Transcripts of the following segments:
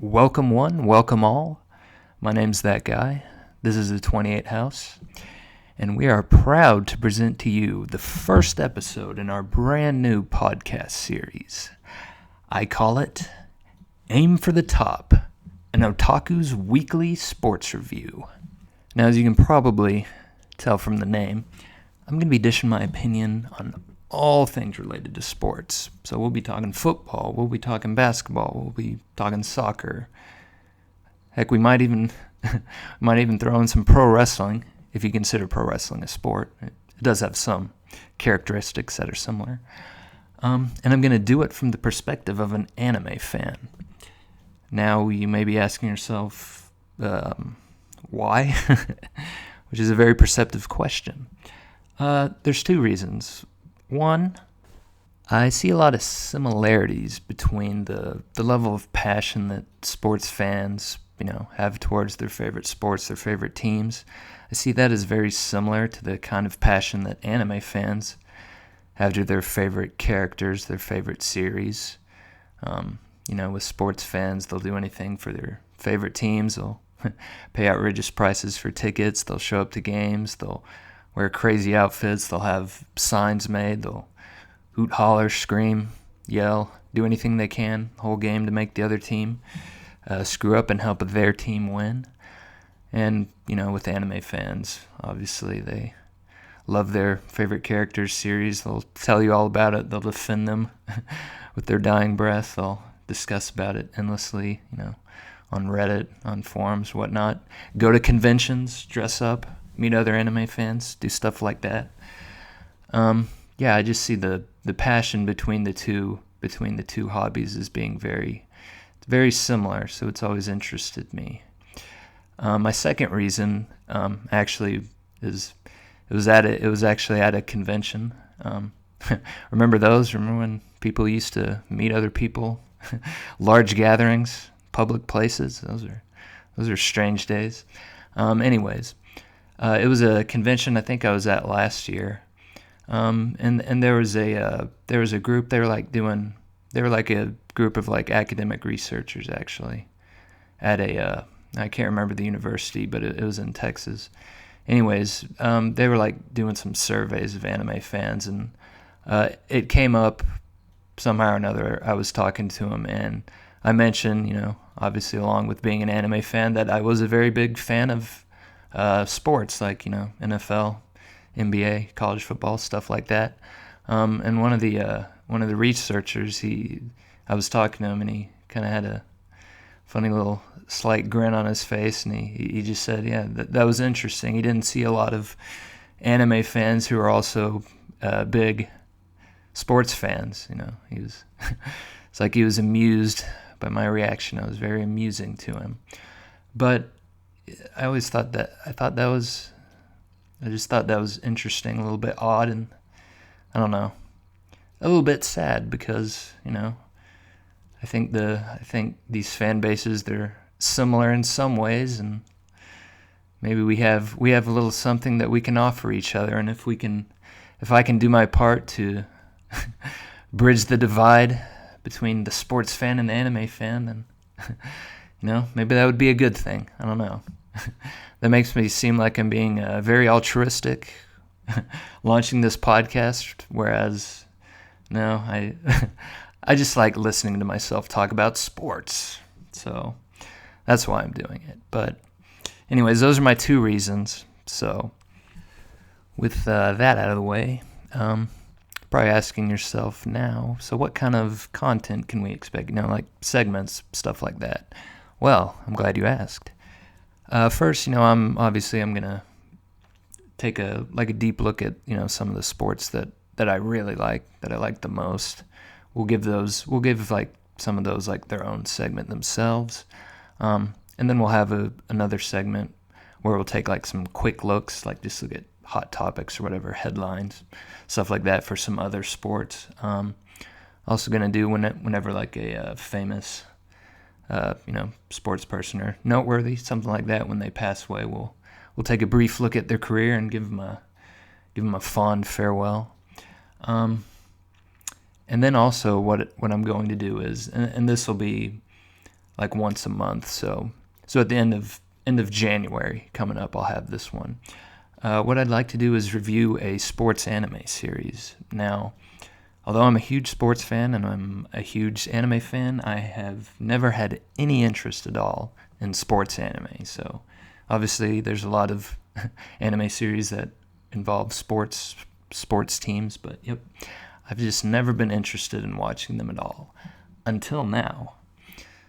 Welcome one, welcome all. My name's That Guy. This is the twoeighthouse, and we are proud to present to you the first episode in our brand new podcast series. I call it Aim for the Top, an Otaku's weekly sports review. Now, as you can probably tell from the name, I'm going to be dishing my opinion on all things related to sports. So we'll be talking football, we'll be talking basketball, we'll be talking soccer. Heck, we might even throw in some pro wrestling, if you consider pro wrestling a sport. It does have some characteristics that are similar. And I'm going to do it from the perspective of an anime fan. Now, you may be asking yourself, why? Which is a very perceptive question. There's two reasons. One, I see a lot of similarities between the level of passion that sports fans, have towards their favorite sports, their favorite teams. I see that as very similar to the kind of passion that anime fans have to their favorite characters, their favorite series. With sports fans, they'll do anything for their favorite teams. They'll pay outrageous prices for tickets. They'll show up to games. They'll wear crazy outfits. They'll have signs made. They'll hoot, holler, scream, yell, do anything they can the whole game to make the other team screw up and help their team win. And, with anime fans, obviously they love their favorite characters series. They'll tell you all about it. They'll defend them with their dying breath. They'll discuss about it endlessly, on Reddit, on forums, whatnot. Go to conventions, dress up, meet other anime fans, do stuff like that. I just see the passion between the two hobbies as being very, very similar. So it's always interested me. My second reason, actually, is it was actually at a convention. Remember those? Remember when people used to meet other people, large gatherings, public places? Those are strange days. Anyways. It was a convention I think I was at last year, and there was a group. They were like a group of like academic researchers actually, at I can't remember the university, but it was in Texas. Anyways, they were like doing some surveys of anime fans, and it came up somehow or another. I was talking to them, and I mentioned, obviously along with being an anime fan, that I was a very big fan of sports like NFL, NBA, college football, stuff like that. And one of the researchers, I was talking to him, and he kind of had a funny little slight grin on his face, and he just said, yeah, that was interesting. He didn't see a lot of anime fans who are also big sports fans. He was it's like he was amused by my reaction. I was very amusing to him, but I just thought that was interesting, a little bit odd, and I don't know, a little bit sad because, I think these fan bases, they're similar in some ways, and maybe we have a little something that we can offer each other, and if I can do my part to bridge the divide between the sports fan and the anime fan, then maybe that would be a good thing. I don't know. That makes me seem like I'm being very altruistic, launching this podcast, whereas, no, I just like listening to myself talk about sports. So that's why I'm doing it. But anyways, those are my two reasons. So with that out of the way, probably asking yourself now, so what kind of content can we expect? Like segments, stuff like that. Well, I'm glad you asked. First, I'm gonna take a deep look at some of the sports that I really like, that I like the most. We'll give like some of those like their own segment themselves, and then we'll have another segment where we'll take like some quick looks, like just look at hot topics or whatever, headlines, stuff like that for some other sports. Also gonna do whenever like a famous sports person or noteworthy, something like that, when they pass away, we'll take a brief look at their career and give them a fond farewell. And then also what I'm going to do is, and this will be like once a month. So at the end of January coming up, I'll have this one. What I'd like to do is review a sports anime series. Now, although I'm a huge sports fan and I'm a huge anime fan, I have never had any interest at all in sports anime. So obviously there's a lot of anime series that involve sports teams, but yep, I've just never been interested in watching them at all until now.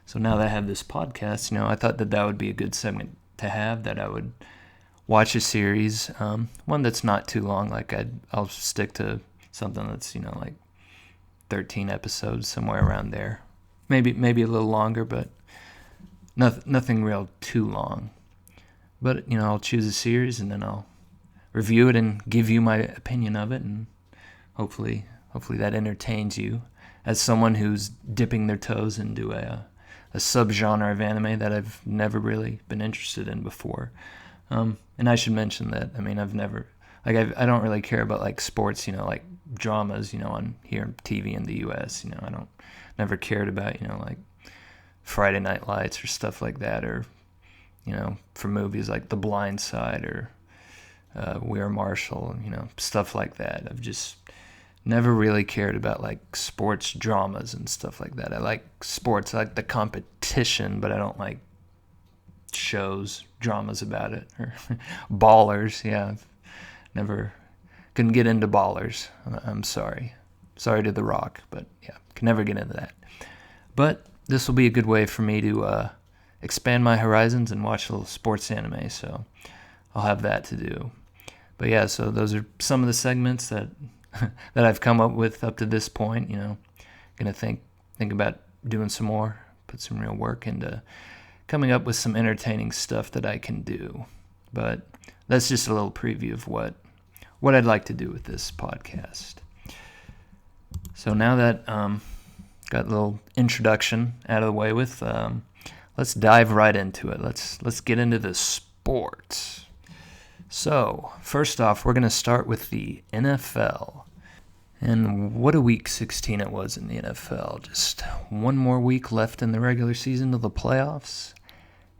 So now that I have this podcast, I thought that would be a good segment to have, that I would watch a series, one that's not too long. Like I'll stick to something that's like 13 episodes, somewhere around there. Maybe a little longer, but nothing real too long. But I'll choose a series and then I'll review it and give you my opinion of it, and hopefully that entertains you as someone who's dipping their toes into a subgenre of anime that I've never really been interested in before. And I should mention that I've never, I don't really care about like sports, like dramas, on here on TV in the U.S. I don't never cared about like Friday Night Lights or stuff like that, or for movies like The Blind Side or We Are Marshall, stuff like that. I've just never really cared about like sports dramas and stuff like that. I like sports, I like the competition, but I don't like shows, dramas about it. Or Ballers, yeah. Couldn't get into Ballers. I'm sorry. Sorry to The Rock, but yeah, can never get into that. But this will be a good way for me to expand my horizons and watch a little sports anime, so I'll have that to do. But yeah, so those are some of the segments that that I've come up with up to this point. Gonna think about doing some more, put some real work into coming up with some entertaining stuff that I can do. But that's just a little preview of what I'd like to do with this podcast. So now that got a little introduction out of the way with, let's dive right into it. Let's get into the sports. So first off, we're going to start with the NFL. And what a week 16 it was in the NFL. Just one more week left in the regular season of the playoffs.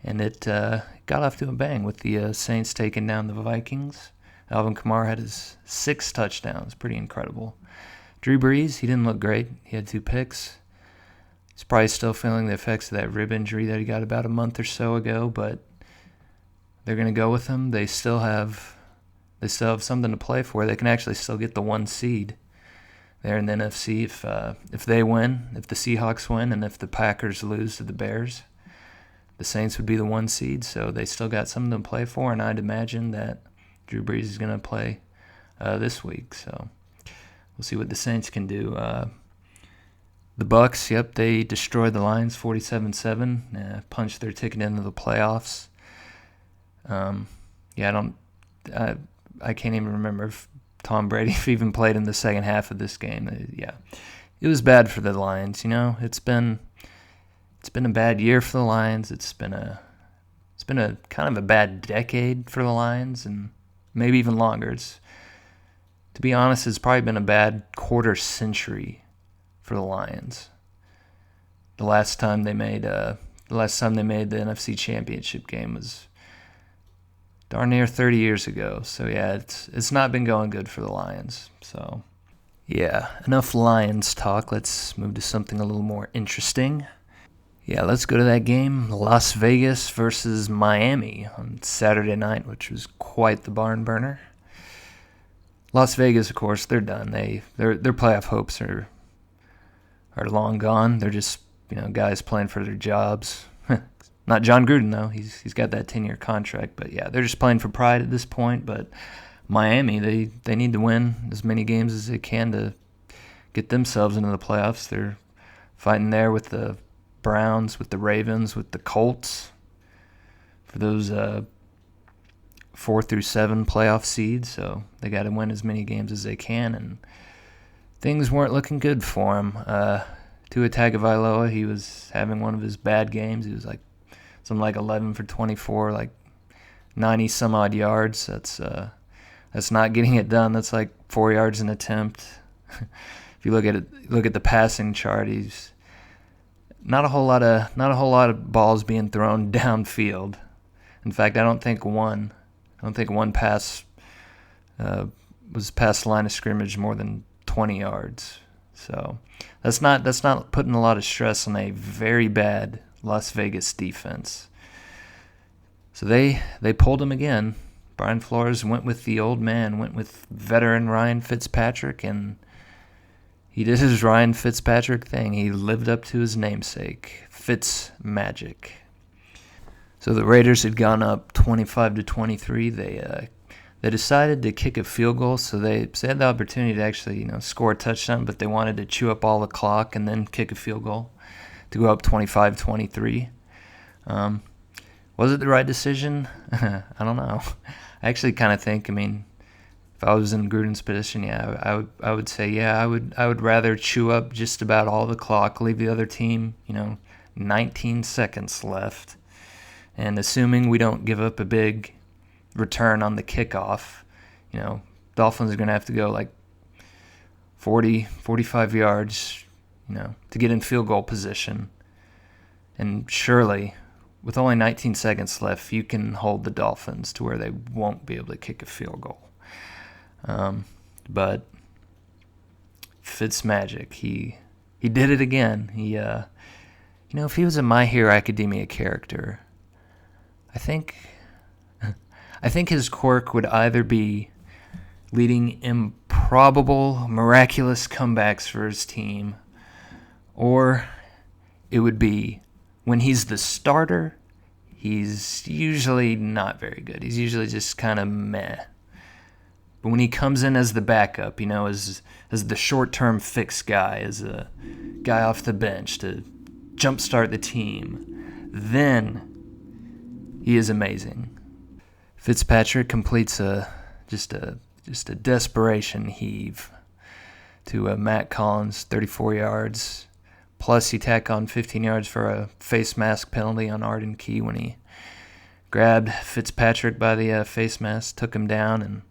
And it got off to a bang with the Saints taking down the Vikings. Alvin Kamara had his 6 touchdowns. Pretty incredible. Drew Brees, he didn't look great. He had 2 picks. He's probably still feeling the effects of that rib injury that he got about a month or so ago, but they're going to go with him. They still have something to play for. They can actually still get the 1 seed there in the NFC if they win, if the Seahawks win, and if the Packers lose to the Bears. The Saints would be the 1 seed, so they still got something to play for, and I'd imagine that Drew Brees is going to play this week. So we'll see what the Saints can do. The Bucs, yep, they destroyed the Lions 47-7, punched their ticket into the playoffs. I can't even remember if Tom Brady even played in the second half of this game. Yeah, it was bad for the Lions. It's been a bad year for the Lions. It's been a kind of a bad decade for the Lions, and maybe even longer. To be honest, it's probably been a bad quarter century for the Lions. The last time they made the NFC Championship game was darn near 30 years ago. So yeah, it's not been going good for the Lions. So yeah, enough Lions talk. Let's move to something a little more interesting. Yeah, let's go to that game, Las Vegas versus Miami on Saturday night, which was quite the barn burner. Las Vegas, of course, they're done. Their playoff hopes are long gone. They're just guys playing for their jobs. Not John Gruden though. He's got that 10-year contract, but yeah, they're just playing for pride at this point. But Miami, they need to win as many games as they can to get themselves into the playoffs. They're fighting there with the Browns, with the Ravens, with the Colts for those 4 through 7 playoff seeds. So they got to win as many games as they can, and things weren't looking good for him. Tua Tagovailoa, he was having one of his bad games. He was like 11 for 24, like 90 some odd yards. That's not getting it done. That's like 4 yards an attempt. If you look at the passing chart, he's not a whole lot of balls being thrown downfield. In fact, I don't think one pass was past the line of scrimmage more than 20 yards. So that's not putting a lot of stress on a very bad Las Vegas defense. So they pulled him again. Brian Flores went with the old man, went with veteran Ryan Fitzpatrick, and he did his Ryan Fitzpatrick thing. He lived up to his namesake, Fitz Magic. So the Raiders had gone up 25-23. They decided to kick a field goal, so they had the opportunity to actually score a touchdown, but they wanted to chew up all the clock and then kick a field goal to go up 25-23. Was it the right decision? I don't know. I actually kind of think, if I was in Gruden's position, I would say, I would rather chew up just about all the clock, leave the other team, 19 seconds left, and assuming we don't give up a big return on the kickoff, Dolphins are going to have to go like 40, 45 yards, to get in field goal position. And surely, with only 19 seconds left, you can hold the Dolphins to where they won't be able to kick a field goal. But Fitzmagic, he did it again. He, if he was a My Hero Academia character, I think his quirk would either be leading improbable, miraculous comebacks for his team, or it would be when he's the starter, he's usually not very good. He's usually just kind of meh. But when he comes in as the backup, as the short-term fix guy, as a guy off the bench to jumpstart the team, then he is amazing. Fitzpatrick completes just a desperation heave to Matt Collins, 34 yards. Plus, he tack on 15 yards for a face mask penalty on Arden Key when he grabbed Fitzpatrick by the face mask, took him down, and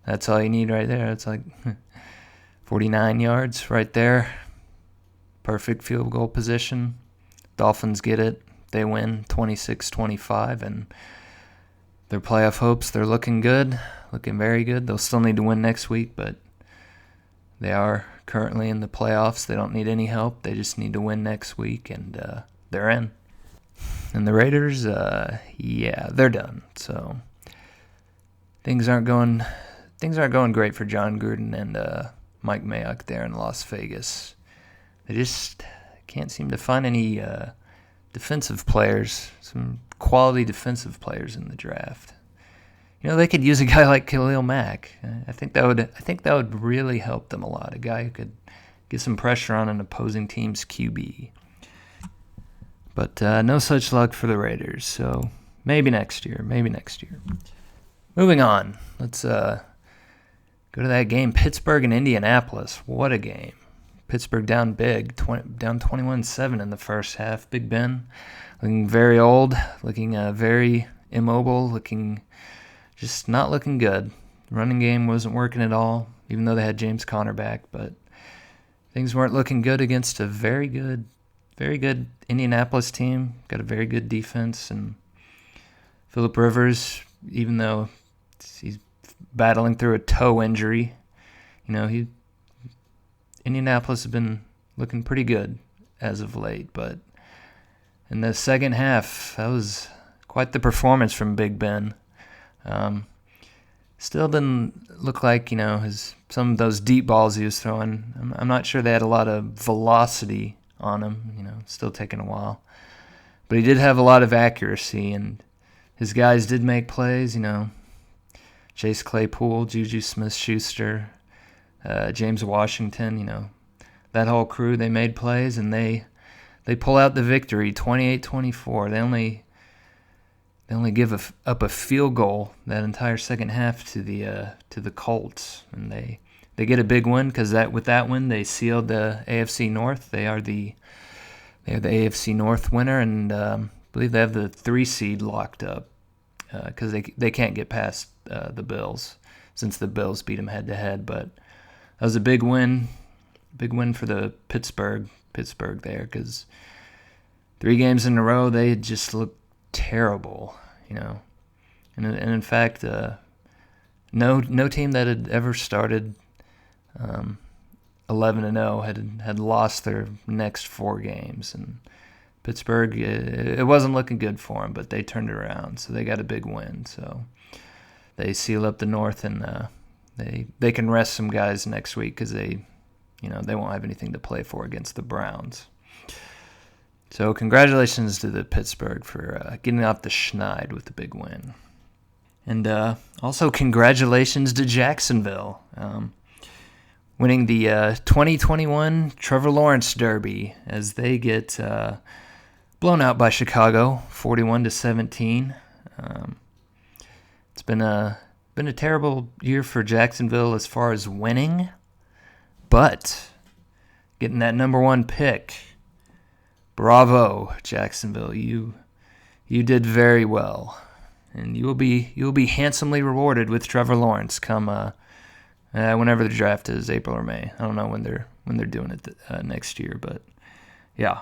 that's all you need right there. It's like 49 yards right there. Perfect field goal position. Dolphins get it. They win 26-25, and their playoff hopes, they're looking good, looking very good. They'll still need to win next week, but they are currently in the playoffs. They don't need any help. They just need to win next week, and they're in. And the Raiders, they're done. So things aren't going great for John Gruden and Mike Mayock there in Las Vegas. They just can't seem to find any defensive players, some quality defensive players in the draft. They could use a guy like Khalil Mack. I think that would really help them a lot. A guy who could get some pressure on an opposing team's QB. But no such luck for the Raiders. So maybe next year. Moving on. Let's go to that game, Pittsburgh and Indianapolis. What a game. Pittsburgh down big, down 21-7 in the first half. Big Ben looking very old, looking very immobile, just not looking good. Running game wasn't working at all, even though they had James Conner back, but things weren't looking good against a very good Indianapolis team. Got a very good defense, and Phillip Rivers, even though he's battling through a toe injury, Indianapolis has been looking pretty good as of late, but in the second half, that was quite the performance from Big Ben. Still didn't look like, some of those deep balls he was throwing. I'm not sure they had a lot of velocity on him, still taking a while. But he did have a lot of accuracy, and his guys did make plays, Chase Claypool, Juju Smith-Schuster, James Washington, that whole crew, they made plays, and they pull out the victory, 28-24. They only give up a field goal that entire second half to the Colts, and they get a big win because with that win they sealed the AFC North. They are the AFC North winner, and I believe they have the 3 seed locked up because they can't get past the Bills since the Bills beat them head to head. But that was a big win for the Pittsburgh there because 3 games in a row, they had just looked terrible, you know. And in fact, no team that had ever started 11-0 had lost their next 4 games. And Pittsburgh, it wasn't looking good for them, but they turned it around, so they got a big win. So they seal up the North, and they can rest some guys next week because they won't have anything to play for against the Browns. So congratulations to the Pittsburgh for getting off the schneid with the big win. And also congratulations to Jacksonville, winning the 2021 Trevor Lawrence Derby as they get blown out by Chicago, 41-17. It's been a terrible year for Jacksonville as far as winning, but getting that number 1 pick. Bravo, Jacksonville. You did very well, and you will be handsomely rewarded with Trevor Lawrence come whenever the draft is, April or May. I don't know when they're doing it next year, but yeah,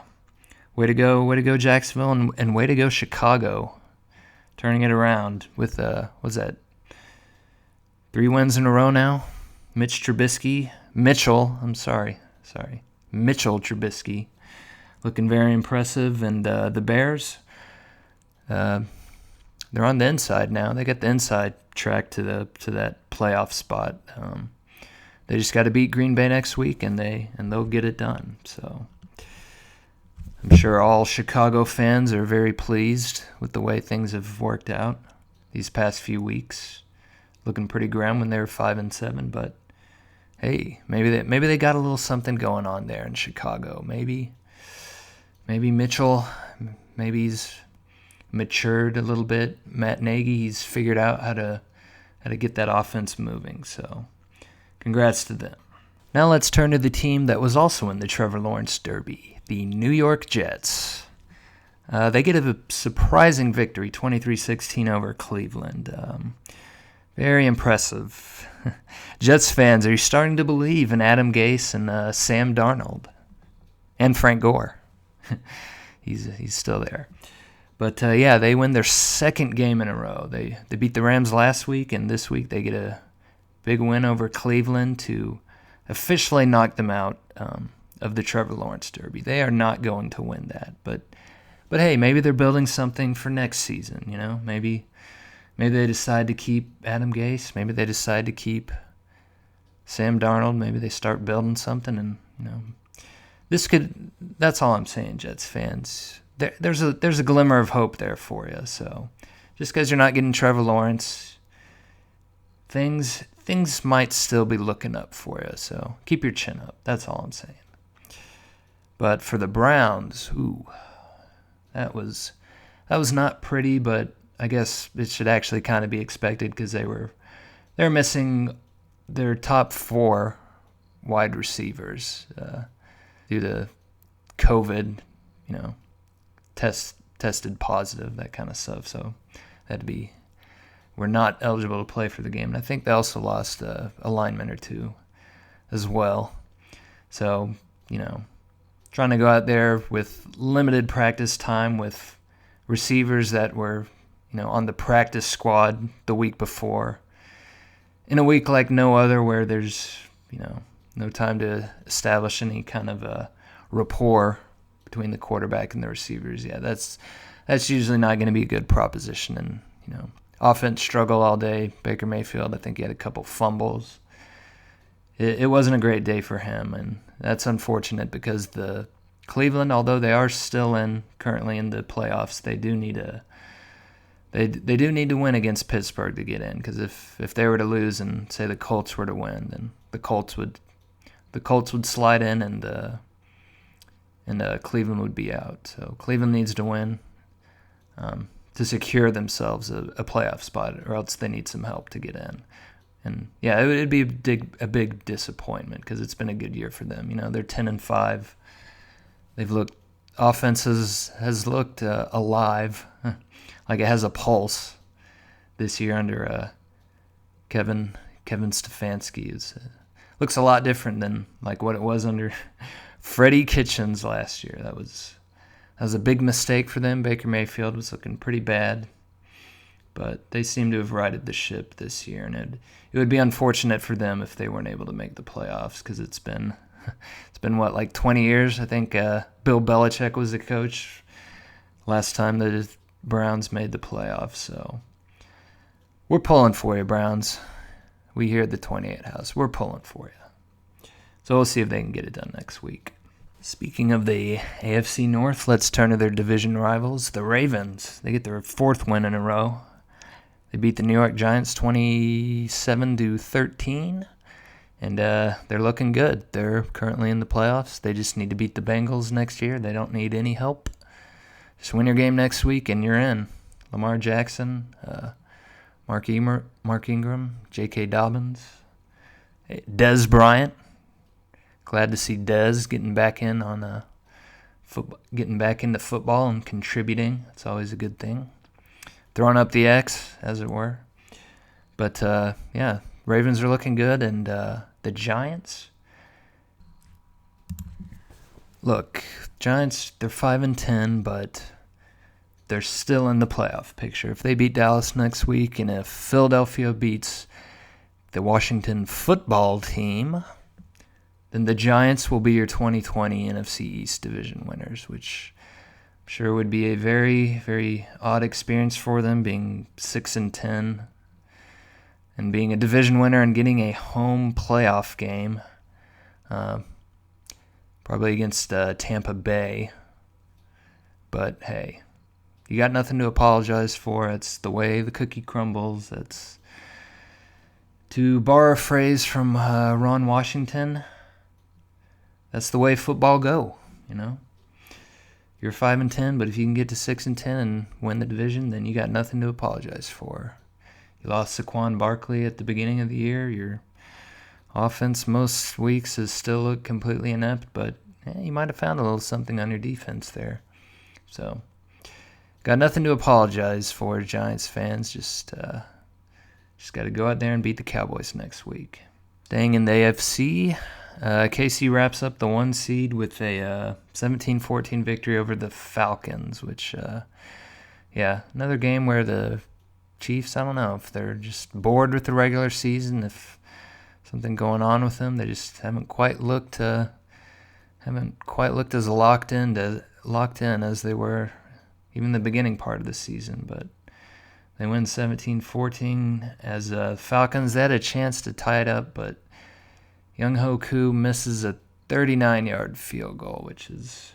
way to go, Jacksonville, and way to go, Chicago, turning it around with what's that? 3 wins in a row now. Mitchell Trubisky. Looking very impressive, and the Bears, they're on the inside now. They got the inside track to that playoff spot. They just got to beat Green Bay next week, and they'll get it done. So I'm sure all Chicago fans are very pleased with the way things have worked out these past few weeks. Looking pretty grim when they were 5-7, but hey, maybe they got a little something going on there in Chicago. Maybe Mitchell, maybe he's matured a little bit. Matt Nagy, he's figured out how to get that offense moving. So, congrats to them. Now let's turn to the team that was also in the Trevor Lawrence Derby, the New York Jets. They get a surprising victory, 23-16 over Cleveland. Very impressive. Jets fans, are you starting to believe in Adam Gase and Sam Darnold and Frank Gore? He's still there. But yeah, they win their 2nd game in a row. They beat the Rams last week, and this week they get a big win over Cleveland to officially knock them out of the Trevor Lawrence Derby. They are not going to win that, but hey, maybe they're building something for next season. You know, maybe they decide to keep Adam Gase. Maybe they decide to keep Sam Darnold. Maybe they start building something, and that's all I'm saying, Jets fans. There's a glimmer of hope there for you. So just because you're not getting Trevor Lawrence, things might still be looking up for you. So keep your chin up. That's all I'm saying. But for the Browns, that was not pretty, but I guess it should actually kind of be expected because they're missing their top 4 wide receivers due to COVID, tested positive, that kind of stuff. So we're not eligible to play for the game. And I think they also lost a lineman or 2 as well. So, trying to go out there with limited practice time with receivers that were, on the practice squad the week before. In a week like no other where there's, no time to establish any kind of a rapport between the quarterback and the receivers. Yeah, that's usually not going to be a good proposition. And, offense struggle all day. Baker Mayfield, I think he had a couple fumbles. It wasn't a great day for him, and that's unfortunate because the Cleveland, although they are still currently in the playoffs, they do need to win against Pittsburgh to get in. Because if they were to lose and say the Colts were to win, then the Colts would slide in and Cleveland would be out. So Cleveland needs to win to secure themselves a playoff spot, or else they need some help to get in. And yeah, it would be a big disappointment because it's been a good year for them. They're 10-5. Offense has looked alive, like it has a pulse this year under Kevin Stefanski. It looks a lot different than like what it was under Freddie Kitchens last year. That was That was a big mistake for them. Baker Mayfield was looking pretty bad. But they seem to have righted the ship this year, and it would be unfortunate for them if they weren't able to make the playoffs, because it's been what, like 20 years? I think Bill Belichick was the coach last time the Browns made the playoffs. So we're pulling for you, Browns. We here at the 28 House, we're pulling for you. So we'll see if they can get it done next week. Speaking of the AFC North, let's turn to their division rivals, the Ravens. They get their 4th win in a row. They beat the New York Giants 27-13, and they're looking good. They're currently in the playoffs. They just need to beat the Bengals next year. They don't need any help. Just win your game next week, and you're in. Lamar Jackson, Mark Ingram, J.K. Dobbins, Dez Bryant. Glad to see Dez getting back in on getting back into football and contributing. It's always a good thing. Throwing up the X, as it were. But, yeah, Ravens are looking good, and the Giants. Look, Giants, they're 5-10, but they're still in the playoff picture. If they beat Dallas next week, and if Philadelphia beats the Washington football team, then the Giants will be your 2020 NFC East division winners, which I'm sure would be a very, very odd experience for them, being 6-10 and being a division winner and getting a home playoff game, probably against Tampa Bay. But hey, you got nothing to apologize for. It's the way the cookie crumbles. That's, to borrow a phrase from Ron Washington, that's the way football go, you know. You're 5-10, but if you can get to 6-10 and win the division, then you got nothing to apologize for. You lost Saquon Barkley at the beginning of the year. Your offense most weeks has still looked completely inept, but you might have found a little something on your defense there. So, got nothing to apologize for, Giants fans. Just got to go out there and beat the Cowboys next week. Staying in the AFC, KC wraps up the 1 seed with a 17-14 victory over the Falcons, which, another game where the Chiefs, I don't know if they're just bored with the regular season, if something going on with them. They just haven't quite looked as locked in as they were even the beginning part of the season. But they win 17-14 as Falcons. They had a chance to tie it up, but Young Hoku misses a 39-yard field goal, which is,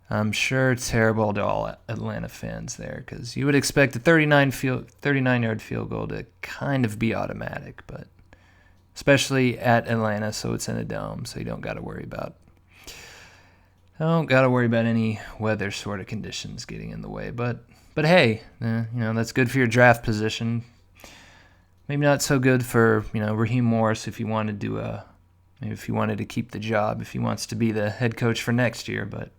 I'm sure, terrible to all Atlanta fans there, because you would expect a 39-yard field goal to kind of be automatic, but especially at Atlanta, so it's in a dome, so you don't got to worry about any weather sort of conditions getting in the way. But hey, that's good for your draft position. Maybe not so good for, Raheem Morris if you wanted to keep the job, if he wants to be the head coach for next year. But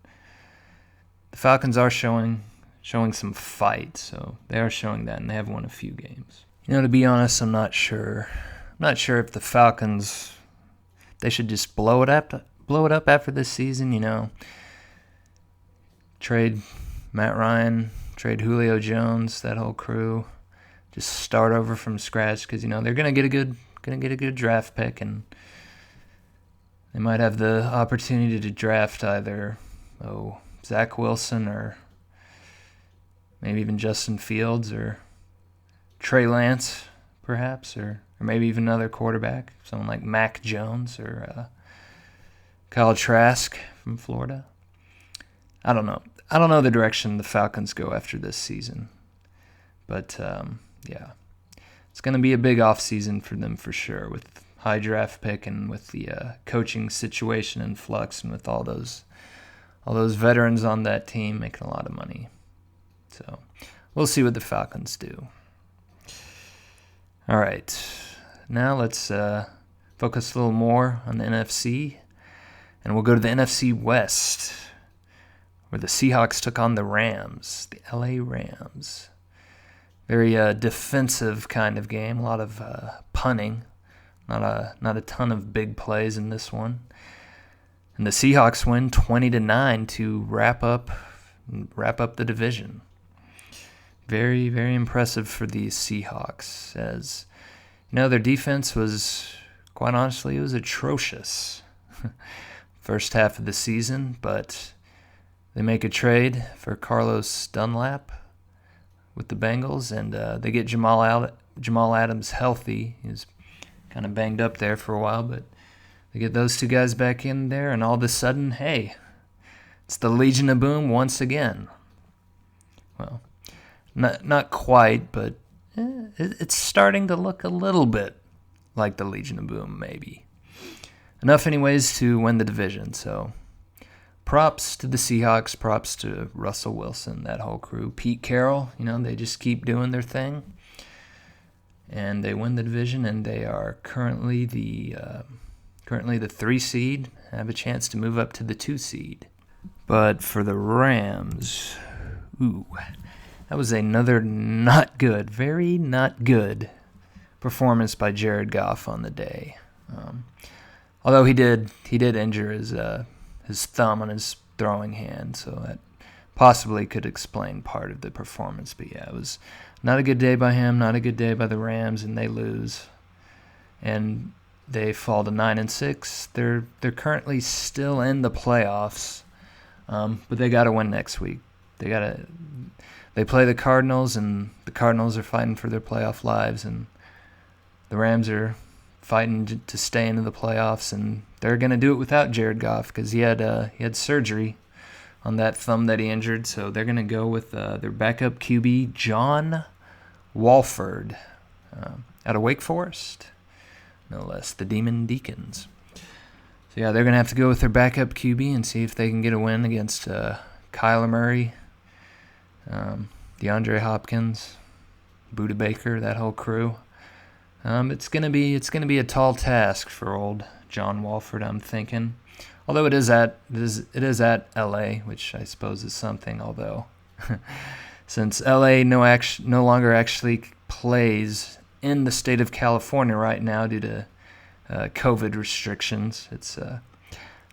the Falcons are showing some fight, so they are showing that, and they have won a few games. To be honest, I'm not sure. I'm not sure if the Falcons, they should just blow it up after this season. Trade Matt Ryan, trade Julio Jones, that whole crew. Just start over from scratch, because they're gonna get a good draft pick, and they might have the opportunity to draft either Zach Wilson or maybe even Justin Fields or Trey Lance, perhaps, or maybe even another quarterback, someone like Mac Jones or Kyle Trask from Florida. I don't know. I don't know the direction the Falcons go after this season, but it's going to be a big offseason for them for sure, with high draft pick and with the coaching situation in flux, and with all those veterans on that team making a lot of money. So we'll see what the Falcons do. All right, now let's focus a little more on the NFC, and we'll go to the NFC West, where the Seahawks took on the Rams, the LA Rams. Very defensive kind of game, a lot of punting, not a ton of big plays in this one. And the Seahawks win 20-9 to wrap up the division. Very, very impressive for the Seahawks, as their defense was, quite honestly, it was atrocious first half of the season, but they make a trade for Carlos Dunlap with the Bengals, and they get Jamal Adams healthy. He was kind of banged up there for a while, but they get those two guys back in there, and all of a sudden, hey, it's the Legion of Boom once again. Well, not quite, but it's starting to look a little bit like the Legion of Boom, maybe. Enough anyways to win the division, so props to the Seahawks, props to Russell Wilson, that whole crew. Pete Carroll, they just keep doing their thing, and they win the division, and they are currently the 3 seed, have a chance to move up to the 2 seed. But for the Rams, that was another very not good performance by Jared Goff on the day. Although he did injure his thumb on his throwing hand, so that possibly could explain part of the performance. But yeah, it was not a good day by him, not a good day by the Rams, and they lose. And they fall to 9-6. They're currently still in the playoffs, but they got to win next week. They play the Cardinals, and the Cardinals are fighting for their playoff lives, and the Rams are fighting to stay into the playoffs, and they're going to do it without Jared Goff because he had surgery on that thumb that he injured, so they're going to go with their backup QB, John Wolford, out of Wake Forest, no less, the Demon Deacons. So yeah, they're going to have to go with their backup QB and see if they can get a win against Kyler Murray, DeAndre Hopkins, Budda Baker, that whole crew. It's gonna be a tall task for old John Wolford, I'm thinking. Although it is at LA, which I suppose is something. Although since LA no longer actually plays in the state of California right now due to COVID restrictions, it's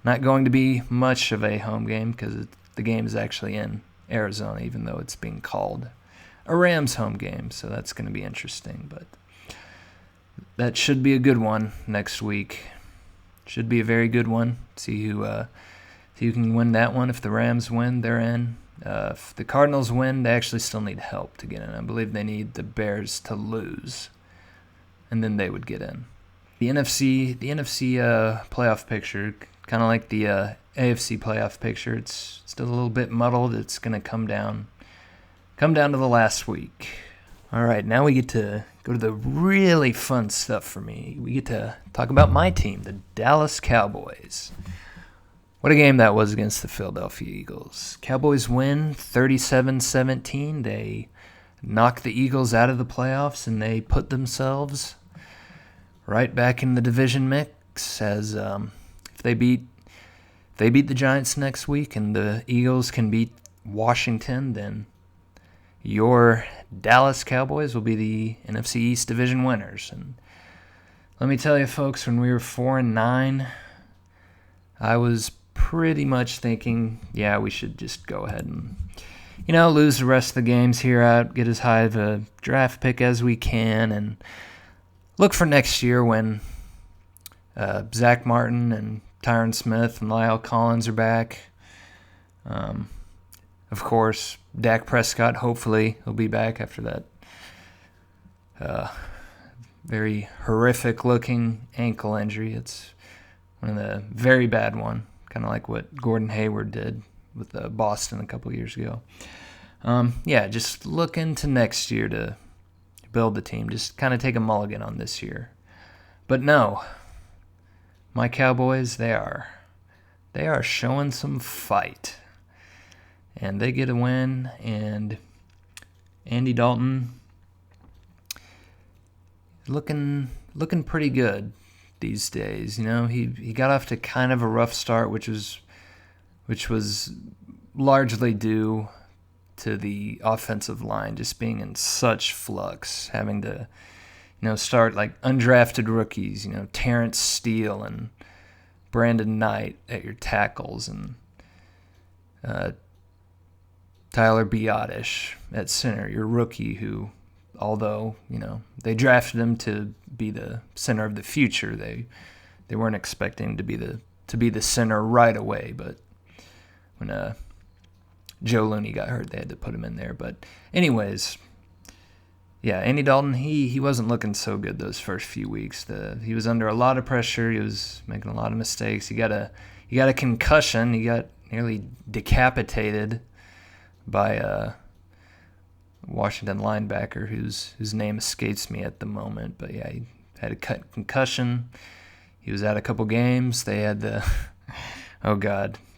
not going to be much of a home game because the game is actually in Arizona, even though it's being called a Rams home game. So that's going to be interesting, but that should be a good one next week. Should be a very good one. See who can win that one. If the Rams win, they're in. If the Cardinals win, they actually still need help to get in. I believe they need the Bears to lose, and then they would get in. The NFC playoff picture, kind of like the AFC playoff picture, it's still a little bit muddled. It's going to come down to the last week. All right, now we get to go to the really fun stuff for me. We get to talk about my team, the Dallas Cowboys. What a game that was against the Philadelphia Eagles. Cowboys win 37-17. They knock the Eagles out of the playoffs, and they put themselves right back in the division mix. As if they beat the Giants next week and the Eagles can beat Washington, then your Dallas Cowboys will be the NFC East division winners. And let me tell you, folks, when we were 4-9, I was pretty much thinking, yeah, we should just go ahead and, lose the rest of the games here out, get as high of a draft pick as we can, and look for next year when Zach Martin and Tyron Smith and Lyle Collins are back. Of course, Dak Prescott, hopefully, he'll be back after that very horrific-looking ankle injury. It's one of the very bad one, kind of like what Gordon Hayward did with Boston a couple years ago. Just look into next year to build the team. Just kind of take a mulligan on this year. But no, my Cowboys, they are showing some fight. And they get a win, and Andy Dalton looking pretty good these days. He got off to kind of a rough start, which was largely due to the offensive line just being in such flux, having to start like undrafted rookies, Terrence Steele and Brandon Knight at your tackles and Tyler Biotish at center, your rookie who, although, they drafted him to be the center of the future, they weren't expecting to be the center right away, but when Joe Looney got hurt, they had to put him in there. But anyways, yeah, Andy Dalton, he wasn't looking so good those first few weeks. He was under a lot of pressure. He was making a lot of mistakes. He got a concussion. He got nearly decapitated by a Washington linebacker whose name escapes me at the moment. But yeah, he had a concussion. He was out a couple games. They had the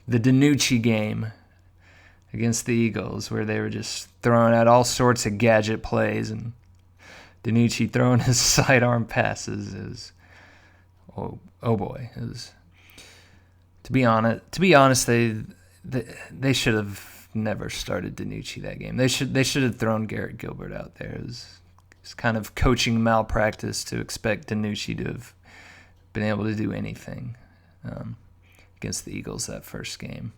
DiNucci game against the Eagles, where they were just throwing out all sorts of gadget plays, and DiNucci throwing his sidearm passes is, oh boy, it was, to be honest, they should have never started DiNucci that game. They should have thrown Garrett Gilbert out there. It's kind of coaching malpractice to expect DiNucci to have been able to do anything against the Eagles that first game.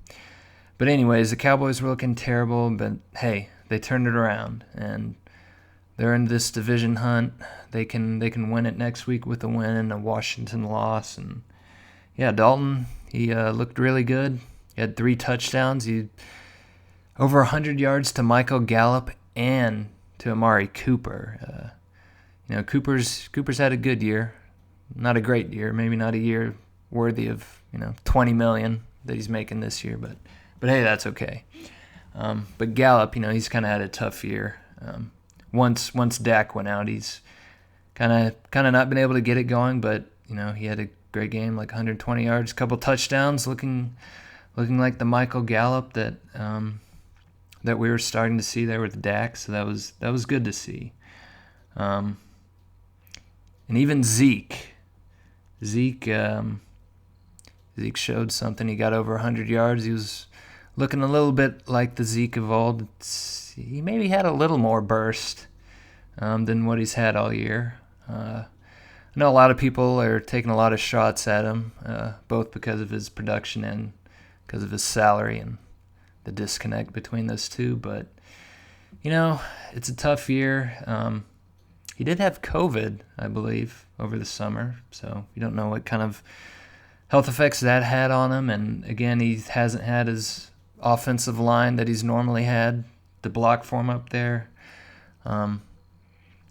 But anyways, the Cowboys were looking terrible, but hey, they turned it around, and they're in this division hunt. They can win it next week with a win and a Washington loss. And yeah, Dalton, he looked really good. He had 3 touchdowns. He over 100 yards to Michael Gallup and to Amari Cooper. Cooper's had a good year, not a great year, maybe not a year worthy of $20 million that he's making this year, but hey, that's okay. But Gallup, he's kind of had a tough year. Once Dak went out, he's kind of not been able to get it going. But he had a great game, like 120 yards, a couple touchdowns, looking like the Michael Gallup that we were starting to see there with Dak. So that was good to see. And even Zeke showed something. He got over 100 yards. He was looking a little bit like the Zeke of old. He maybe had a little more burst than what he's had all year. I know a lot of people are taking a lot of shots at him, both because of his production and because of his salary and the disconnect between those two. But, it's a tough year. He did have COVID, I believe, over the summer, so you don't know what kind of health effects that had on him. And again, he hasn't had his offensive line that he's normally had to block for him up there.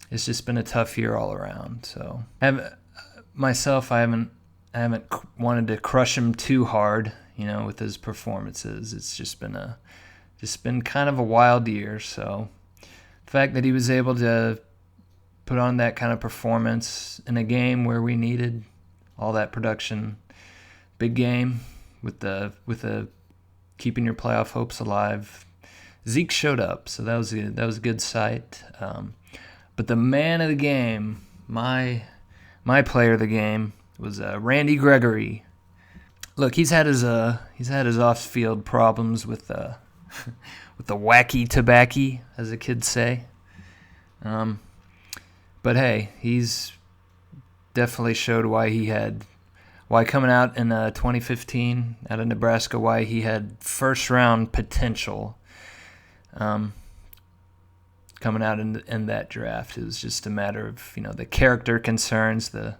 It's just been a tough year all around. So I haven't wanted to crush him too hard, with his performances. It's just been kind of a wild year. So the fact that he was able to put on that kind of performance in a game where we needed all that production, big game with the keeping your playoff hopes alive. Zeke showed up, so that was a good sight. But the man of the game, my player of the game, was Randy Gregory. Look, he's had his off-field problems with the wacky tobacco, as the kids say. But hey, he's definitely showed why coming out in 2015 out of Nebraska, why he had first-round potential. Coming out in that draft, it was just a matter of the character concerns, the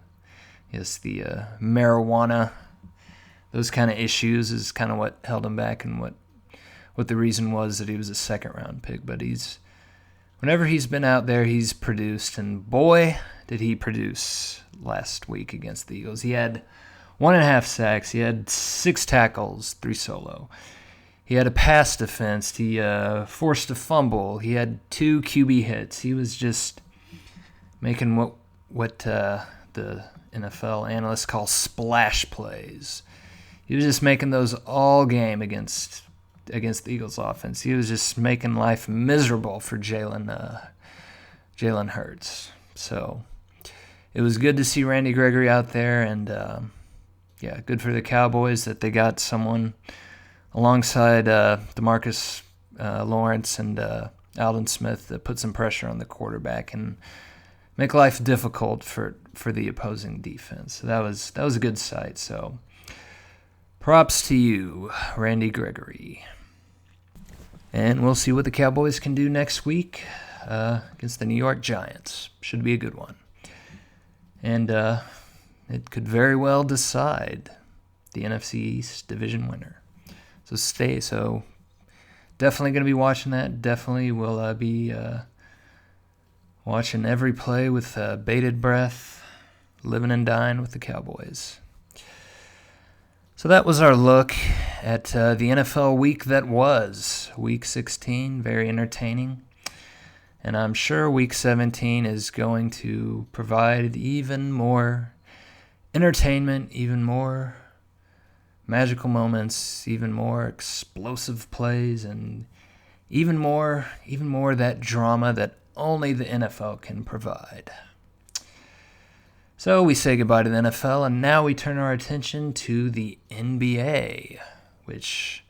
marijuana, those kind of issues is kind of what held him back, and what the reason was that he was a second-round pick. But whenever he's been out there, he's produced, and boy, did he produce last week against the Eagles. He had 1.5 sacks. He had 6 tackles, 3 solo. He had a pass defense. He forced a fumble. He had 2 QB hits. He was just making what the NFL analysts call splash plays. He was just making those all game against the Eagles offense. He was just making life miserable for Jalen Hurts. So it was good to see Randy Gregory out there, and good for the Cowboys that they got someone alongside DeMarcus Lawrence and Aldon Smith that put some pressure on the quarterback and make life difficult for the opposing defense. So that was a good sight. So Props to you, Randy Gregory. And we'll see what the Cowboys can do next week against the New York Giants. Should be a good one. And it could very well decide the NFC East division winner. So definitely going to be watching that. Definitely will be watching every play with bated breath, living and dying with the Cowboys. So that was our look at the NFL week that was, Week 16, very entertaining. And I'm sure Week 17 is going to provide even more entertainment, even more magical moments, even more explosive plays, and even more of that drama that only the NFL can provide. So we say goodbye to the NFL, and now we turn our attention to the NBA, which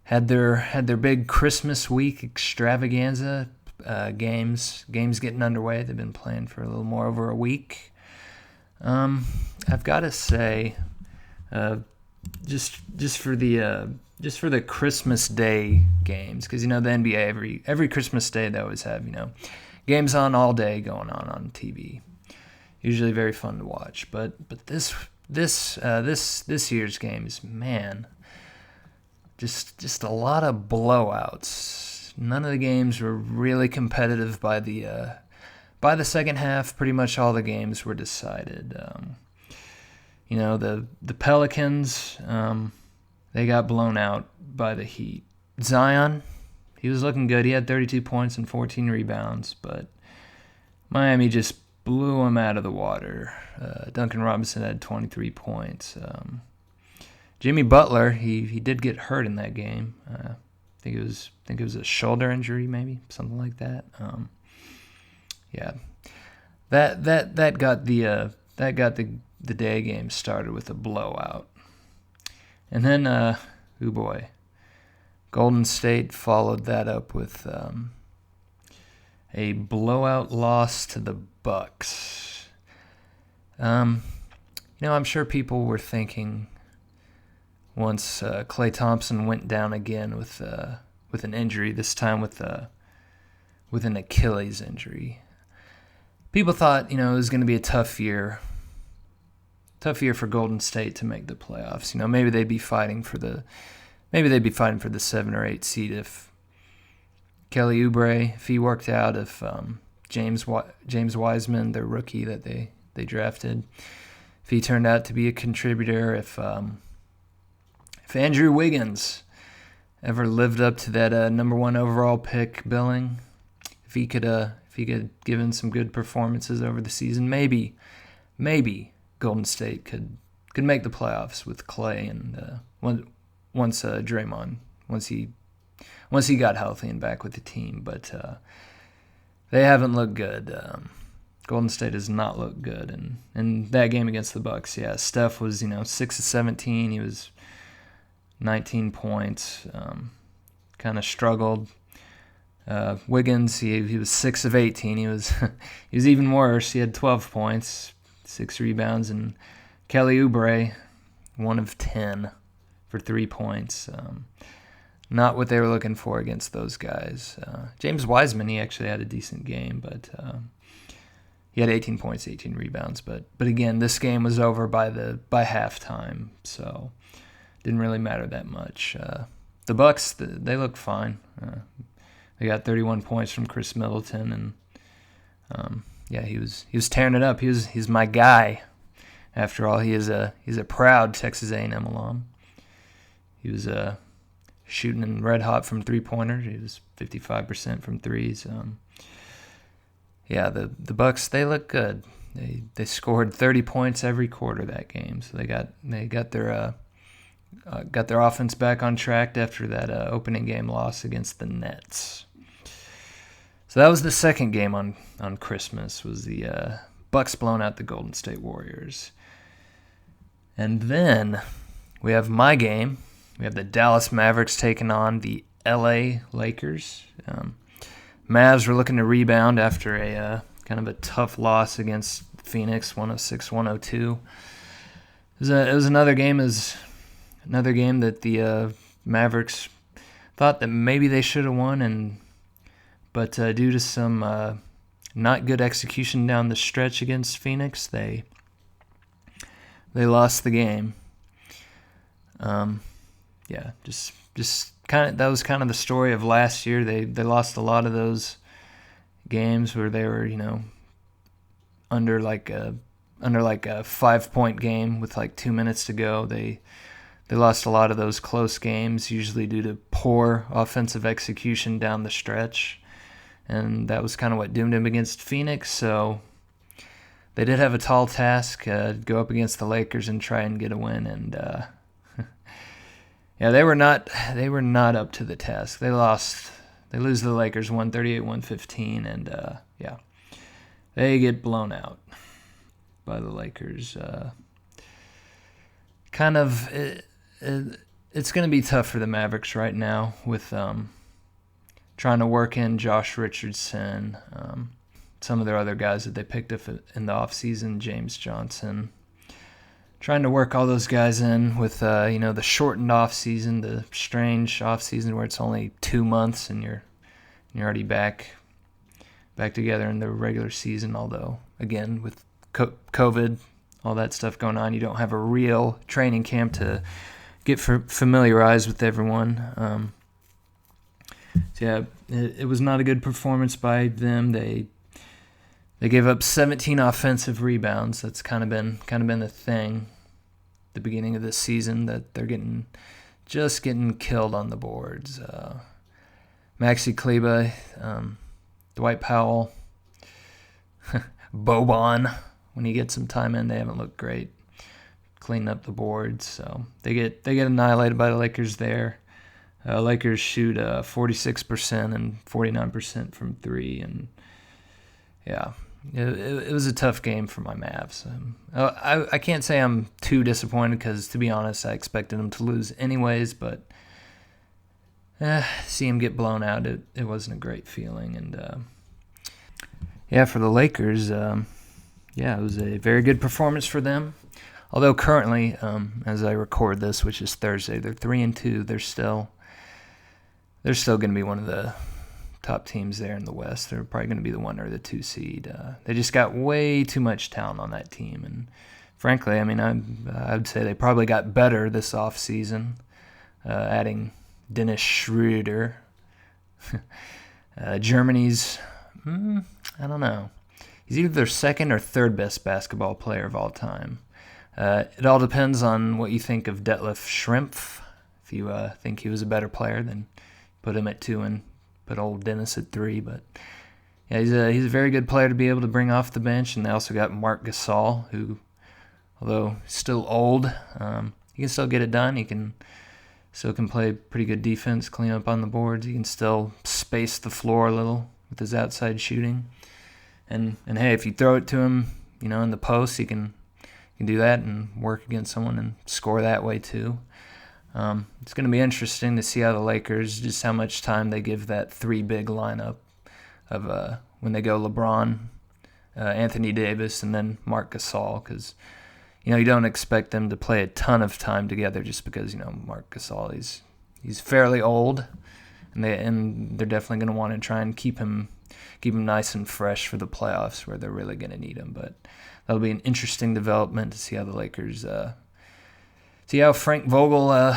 had their big Christmas week extravaganza. Games getting underway. They've been playing for a little more over a week. I've got to say, just for the Christmas Day games, because the NBA every Christmas Day they always have games on all day going on TV. Usually very fun to watch, but this year's games, man, just a lot of blowouts. None of the games were really competitive by the second half. Pretty much all the games were decided. The Pelicans, they got blown out by the Heat. Zion, he was looking good. He had 32 points and 14 rebounds, but Miami just blew him out of the water. Duncan Robinson had 23 points. Jimmy Butler, he did get hurt in that game. I think it was a shoulder injury, maybe something like that. That got the day game started with a blowout, and then Golden State followed that up with a blowout loss to the Bucks. I'm sure people were thinking once Klay Thompson went down again with an injury, this time with an Achilles injury. People thought, it was going to be a tough year for Golden State to make the playoffs. Maybe they'd be fighting for the 7 or 8 seed if Kelly Oubre, if he worked out, if James Wiseman, their rookie that they drafted, if he turned out to be a contributor, if Andrew Wiggins ever lived up to that number 1 overall pick billing, if he could given some good performances over the season, maybe Golden State could make the playoffs with Klay and once Draymond once he got healthy and back with the team. But they haven't looked good. Golden State does not look good, and in that game against the Bucks, Steph was 6 of 17. He was 19 points. Kind of struggled. Wiggins, he was 6 of 18. He was even worse. He had 12 points, 6 rebounds, and Kelly Oubre, 1 of 10 for 3 points. Not what they were looking for against those guys. James Wiseman, he actually had a decent game, but he had 18 points, 18 rebounds. But again, this game was over by halftime, so didn't really matter that much. The Bucks, they looked fine. They got 31 points from Chris Middleton, and he was tearing it up. He's my guy. After all, he's a proud Texas A&M alum. He was shooting red hot from 3-pointers. He was 55% from threes. The Bucks, they look good. They scored 30 points every quarter that game, so they got their offense back on track after that opening game loss against the Nets. So that was the second game on Christmas, was the Bucks blowing out the Golden State Warriors. And then we have my game. We have the Dallas Mavericks taking on the LA Lakers. Mavs were looking to rebound after a kind of a tough loss against Phoenix, 106-102. It was another game as Another game that the Mavericks thought that maybe they should have won, but due to some not good execution down the stretch against Phoenix, they lost the game. Just kind of that was kind of the story of last year. They lost a lot of those games where they were under like a 5-point game with like 2 minutes to go. They lost a lot of those close games, usually due to poor offensive execution down the stretch, and that was kind of what doomed them against Phoenix. So they did have a tall task, go up against the Lakers and try and get a win, and they were not up to the task. They lost. They lose to the Lakers 138-115, and they get blown out by the Lakers. It's going to be tough for the Mavericks right now with trying to work in Josh Richardson, some of their other guys that they picked up in the offseason, James Johnson. Trying to work all those guys in with the shortened offseason, the strange offseason where it's only 2 months and you're already back together in the regular season. Although again with COVID, all that stuff going on, you don't have a real training camp to get familiarized with everyone. It was not a good performance by them. They gave up 17 offensive rebounds. That's kind of been the thing at the beginning of this season, that they're getting killed on the boards. Maxi Kleber, Dwight Powell, Boban, when he gets some time in, they haven't looked great cleaning up the boards. So they get annihilated by the Lakers there. Lakers shoot 46% and 49% from three, and it was a tough game for my Mavs. I can't say I'm too disappointed because, to be honest, I expected them to lose anyways, but see them get blown out, it wasn't a great feeling. And for the Lakers, it was a very good performance for them. Although currently, as I record this, which is Thursday, they're 3-2. They're still going to be one of the top teams there in the West. They're probably going to be the 1 or the 2 seed. They just got way too much talent on that team, and frankly, I mean, I'd say they probably got better this offseason, adding Dennis Schroeder. Germany's, I don't know. He's either their second or third best basketball player of all time. It all depends on what you think of Detlef Schrempf. If you think he was a better player, then put him at 2 and put old Dennis at 3. But he's a very good player to be able to bring off the bench. And they also got Marc Gasol, who, although still old, he can still get it done. He still can play pretty good defense, clean up on the boards. He can still space the floor a little with his outside shooting. And hey, if you throw it to him, in the post, he can do that and work against someone and score that way too. It's going to be interesting to see how the Lakers, just how much time they give that 3 big lineup of when they go LeBron, Anthony Davis, and then Marc Gasol, because you don't expect them to play a ton of time together just because Marc Gasol he's fairly old, and they're definitely going to want to try and keep him nice and fresh for the playoffs where they're really going to need him. But that'll be an interesting development to see how the Lakers. See how Frank Vogel,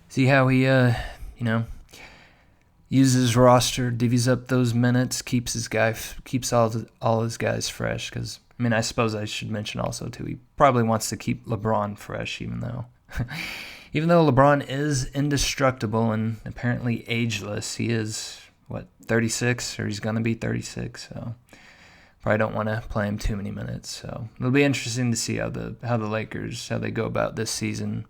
see how he, uses his roster, divvies up those minutes, keeps all his guys fresh. Because I suppose I should mention also too, he probably wants to keep LeBron fresh, even though LeBron is indestructible and apparently ageless. He is 36, or he's gonna be 36, so probably don't want to play him too many minutes. So it'll be interesting to see how the Lakers, how they go about this season,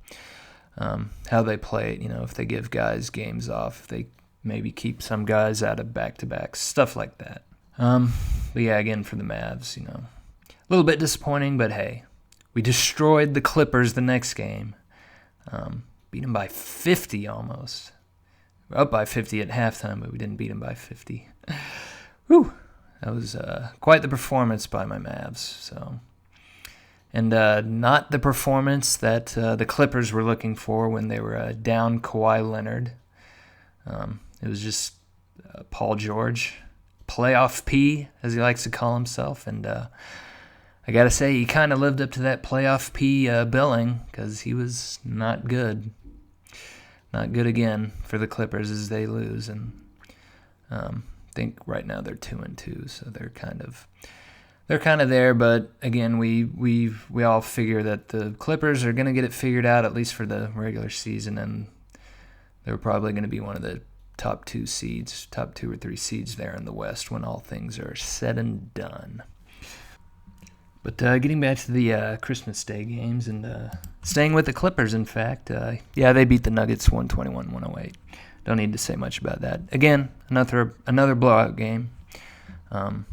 how they play it. If they give guys games off, if they maybe keep some guys out of back-to-backs, stuff like that. But again for the Mavs, a little bit disappointing, but hey, we destroyed the Clippers the next game, beat them by 50 almost. We're up by 50 at halftime, but we didn't beat them by 50. Whew. That was quite the performance by my Mavs. So, and not the performance that the Clippers were looking for when they were down Kawhi Leonard. It was just Paul George, playoff P, as he likes to call himself, and I gotta say, he kind of lived up to that playoff P billing, because he was not good. Not good again for the Clippers as they lose, and I think right now they're 2-2, so they're kind of there. But again, we all figure that the Clippers are gonna get it figured out, at least for the regular season, and they're probably gonna be one of the top 2 or 3 seeds there in the West when all things are said and done. But getting back to the Christmas Day games and staying with the Clippers, in fact, they beat the Nuggets 121-108. Don't need to say much about that. Again, another blowout game. Kind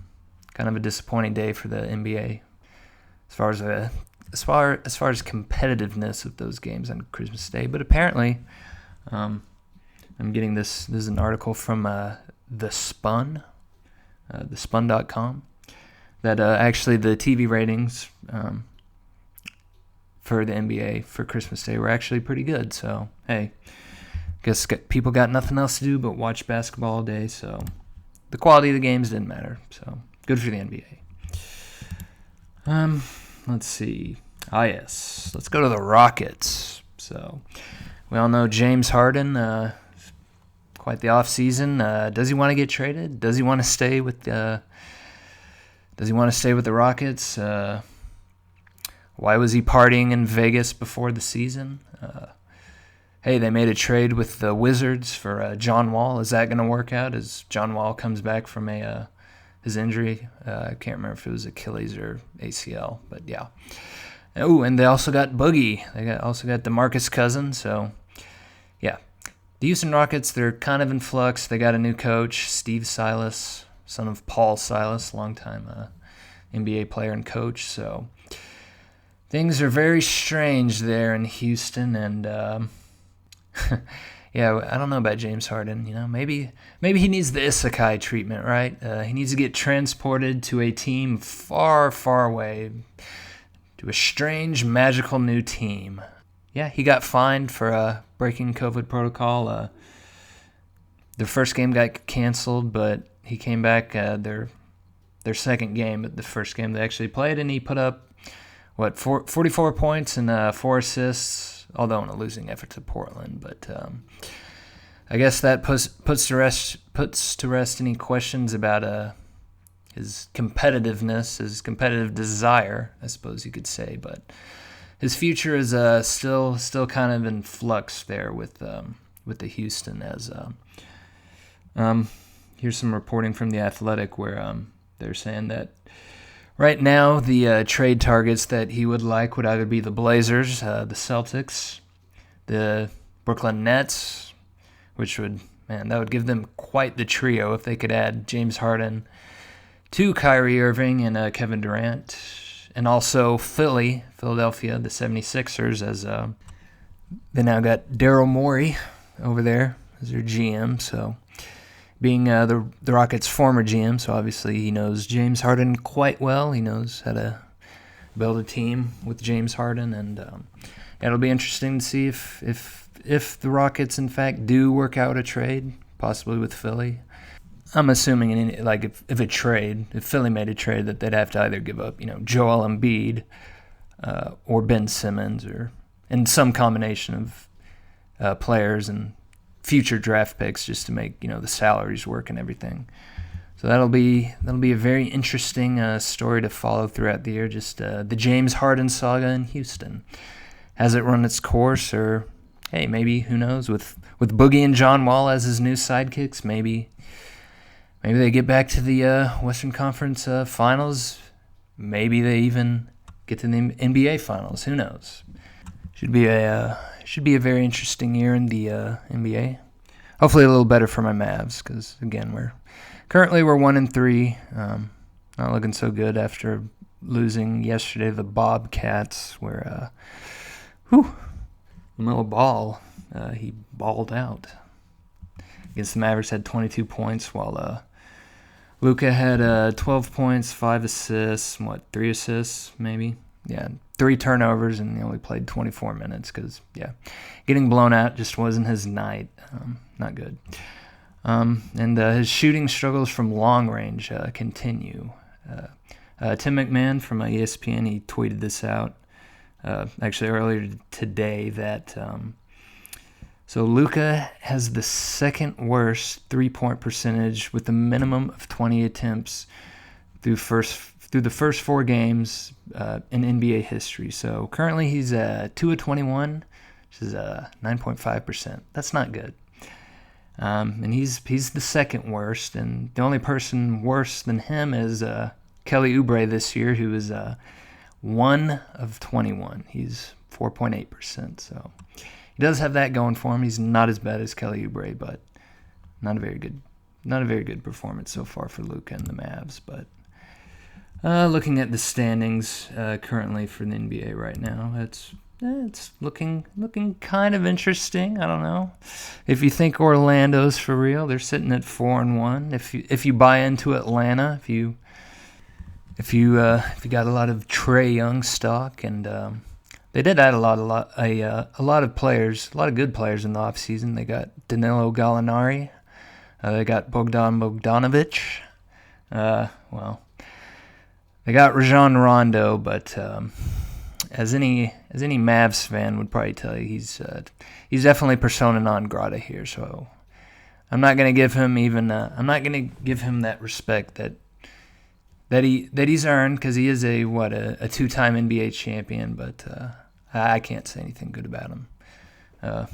of a disappointing day for the NBA as far as competitiveness of those games on Christmas Day. But apparently, I'm getting this. This is an article from The Spun, thespun.com. That actually the TV ratings for the NBA for Christmas Day were actually pretty good. So, hey, guess people got nothing else to do but watch basketball all day. So, the quality of the games didn't matter. So, good for the NBA. Let's see. Yes. Let's go to the Rockets. So, we all know James Harden, quite the offseason. Does he want to get traded? Does he want to stay with the Rockets? Why was he partying in Vegas before the season? Hey, they made a trade with the Wizards for John Wall. Is that going to work out as John Wall comes back from his injury? I can't remember if it was Achilles or ACL, but yeah. Oh, and they also got Boogie. They also got DeMarcus Cousins. So, yeah. The Houston Rockets, they're kind of in flux. They got a new coach, Steve Silas, son of Paul Silas, longtime NBA player and coach. So things are very strange there in Houston, and yeah, I don't know about James Harden. Maybe he needs the isekai treatment, right? He needs to get transported to a team far, far away, to a strange, magical new team. Yeah, he got fined for breaking COVID protocol. The first game got canceled, but he came back their second game, but the first game they actually played, and he put up 44 points and 4 assists, although in a losing effort to Portland. But I guess that puts to rest any questions about his competitiveness, his competitive desire, I suppose you could say. But his future is still kind of in flux there with the Houston as. Here's some reporting from The Athletic where they're saying that right now the trade targets that he would like would either be the Blazers, the Celtics, the Brooklyn Nets, which would give them quite the trio if they could add James Harden to Kyrie Irving and Kevin Durant, and also Philadelphia, the 76ers, as they now got Daryl Morey over there as their GM, so being the Rockets' former GM, so obviously he knows James Harden quite well. He knows how to build a team with James Harden, and it'll be interesting to see if the Rockets, in fact, do work out a trade, possibly with Philly. I'm assuming if Philly made a trade, that they'd have to either give up, Joel Embiid or Ben Simmons, or in some combination of players and future draft picks just to make the salaries work and everything. So that'll be a very interesting story to follow throughout the year. Just the James Harden saga in Houston. Has it run its course, or hey, maybe, who knows, with Boogie and John Wall as his new sidekicks, maybe they get back to the Western Conference Finals. Maybe they even get to the NBA Finals. Who knows? Should be a very interesting year in the NBA. Hopefully a little better for my Mavs, because again we're 1-3. Not looking so good after losing yesterday to the Bobcats, where LaMelo Ball he balled out against the Mavericks. Had 22 points, while Luka had 12 points, 5 assists, 3 assists maybe. 3 turnovers, and he only played 24 minutes because, getting blown out just wasn't his night. Not good. And his shooting struggles from long range continue. Tim McMahon from ESPN, he tweeted this out actually earlier today that so Luka has the second worst three-point percentage with a minimum of 20 attempts through the first 4 games in NBA history. So currently he's 2 of 21, which is 9.5%. That's not good. And he's the second worst, and the only person worse than him is Kelly Oubre this year, who is 1 of 21. He's 4.8%. So he does have that going for him. He's not as bad as Kelly Oubre, but not a very good performance so far for Luka and the Mavs. But looking at the standings currently for the NBA right now, it's looking kind of interesting. I don't know if you think Orlando's for real. They're sitting at 4-1. If you buy into Atlanta, if you got a lot of Trae Young stock, and they did add a lot of players, a lot of good players in the offseason. They got Danilo Gallinari. They got Bogdan Bogdanovic. They got Rajon Rondo, but as any Mavs fan would probably tell you, he's definitely persona non grata here. So I'm not gonna give him that respect that he's earned, because he is a 2-time NBA champion. But I can't say anything good about him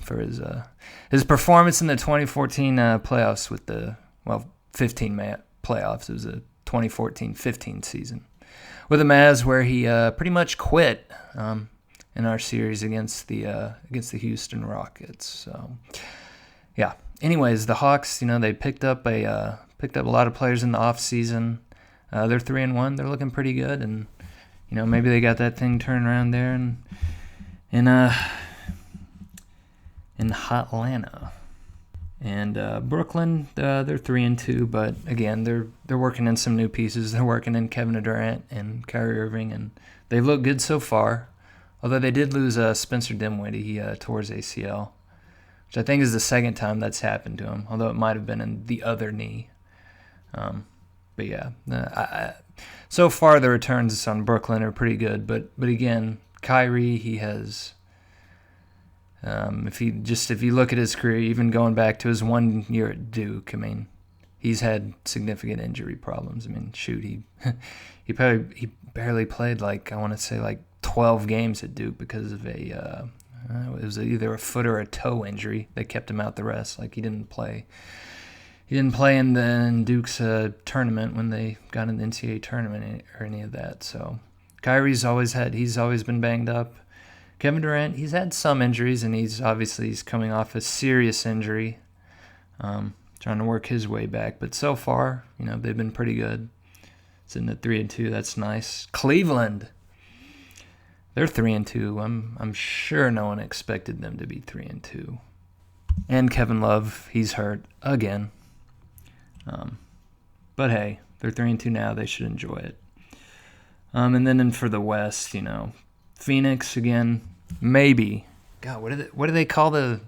for his performance in the 2014 playoffs with the 15 playoffs. It was a 2014-15 season with the Mavs, where he pretty much quit in our series against the Houston Rockets. So yeah. Anyways, the Hawks, they picked up a lot of players in the off season. They're 3-1. They're looking pretty good, and maybe they got that thing turned around there in Hotlanta. And Brooklyn, they're 3-2, but again, they're working in some new pieces. They're working in Kevin Durant and Kyrie Irving, and they've looked good so far. Although they did lose Spencer Dinwiddie, he tore his ACL, which I think is the second time that's happened to him. Although it might have been in the other knee. But yeah, so far the returns on Brooklyn are pretty good. But again, Kyrie, he has. If you look at his career, even going back to his 1 year at Duke, he's had significant injury problems. Shoot, he barely played 12 games at Duke because of it was either a foot or a toe injury that kept him out the rest. He didn't play. He didn't play in Duke's tournament when they got in the NCAA tournament or any of that. So Kyrie's always been banged up. Kevin Durant, he's had some injuries, and he's coming off a serious injury, trying to work his way back. But so far, they've been pretty good. Sitting at 3-2, that's nice. Cleveland, they're 3-2. I'm sure no one expected them to be 3-2. And Kevin Love, he's hurt again. But hey, they're 3-2 now. They should enjoy it. And then for the West, Phoenix again, maybe. God, what do they call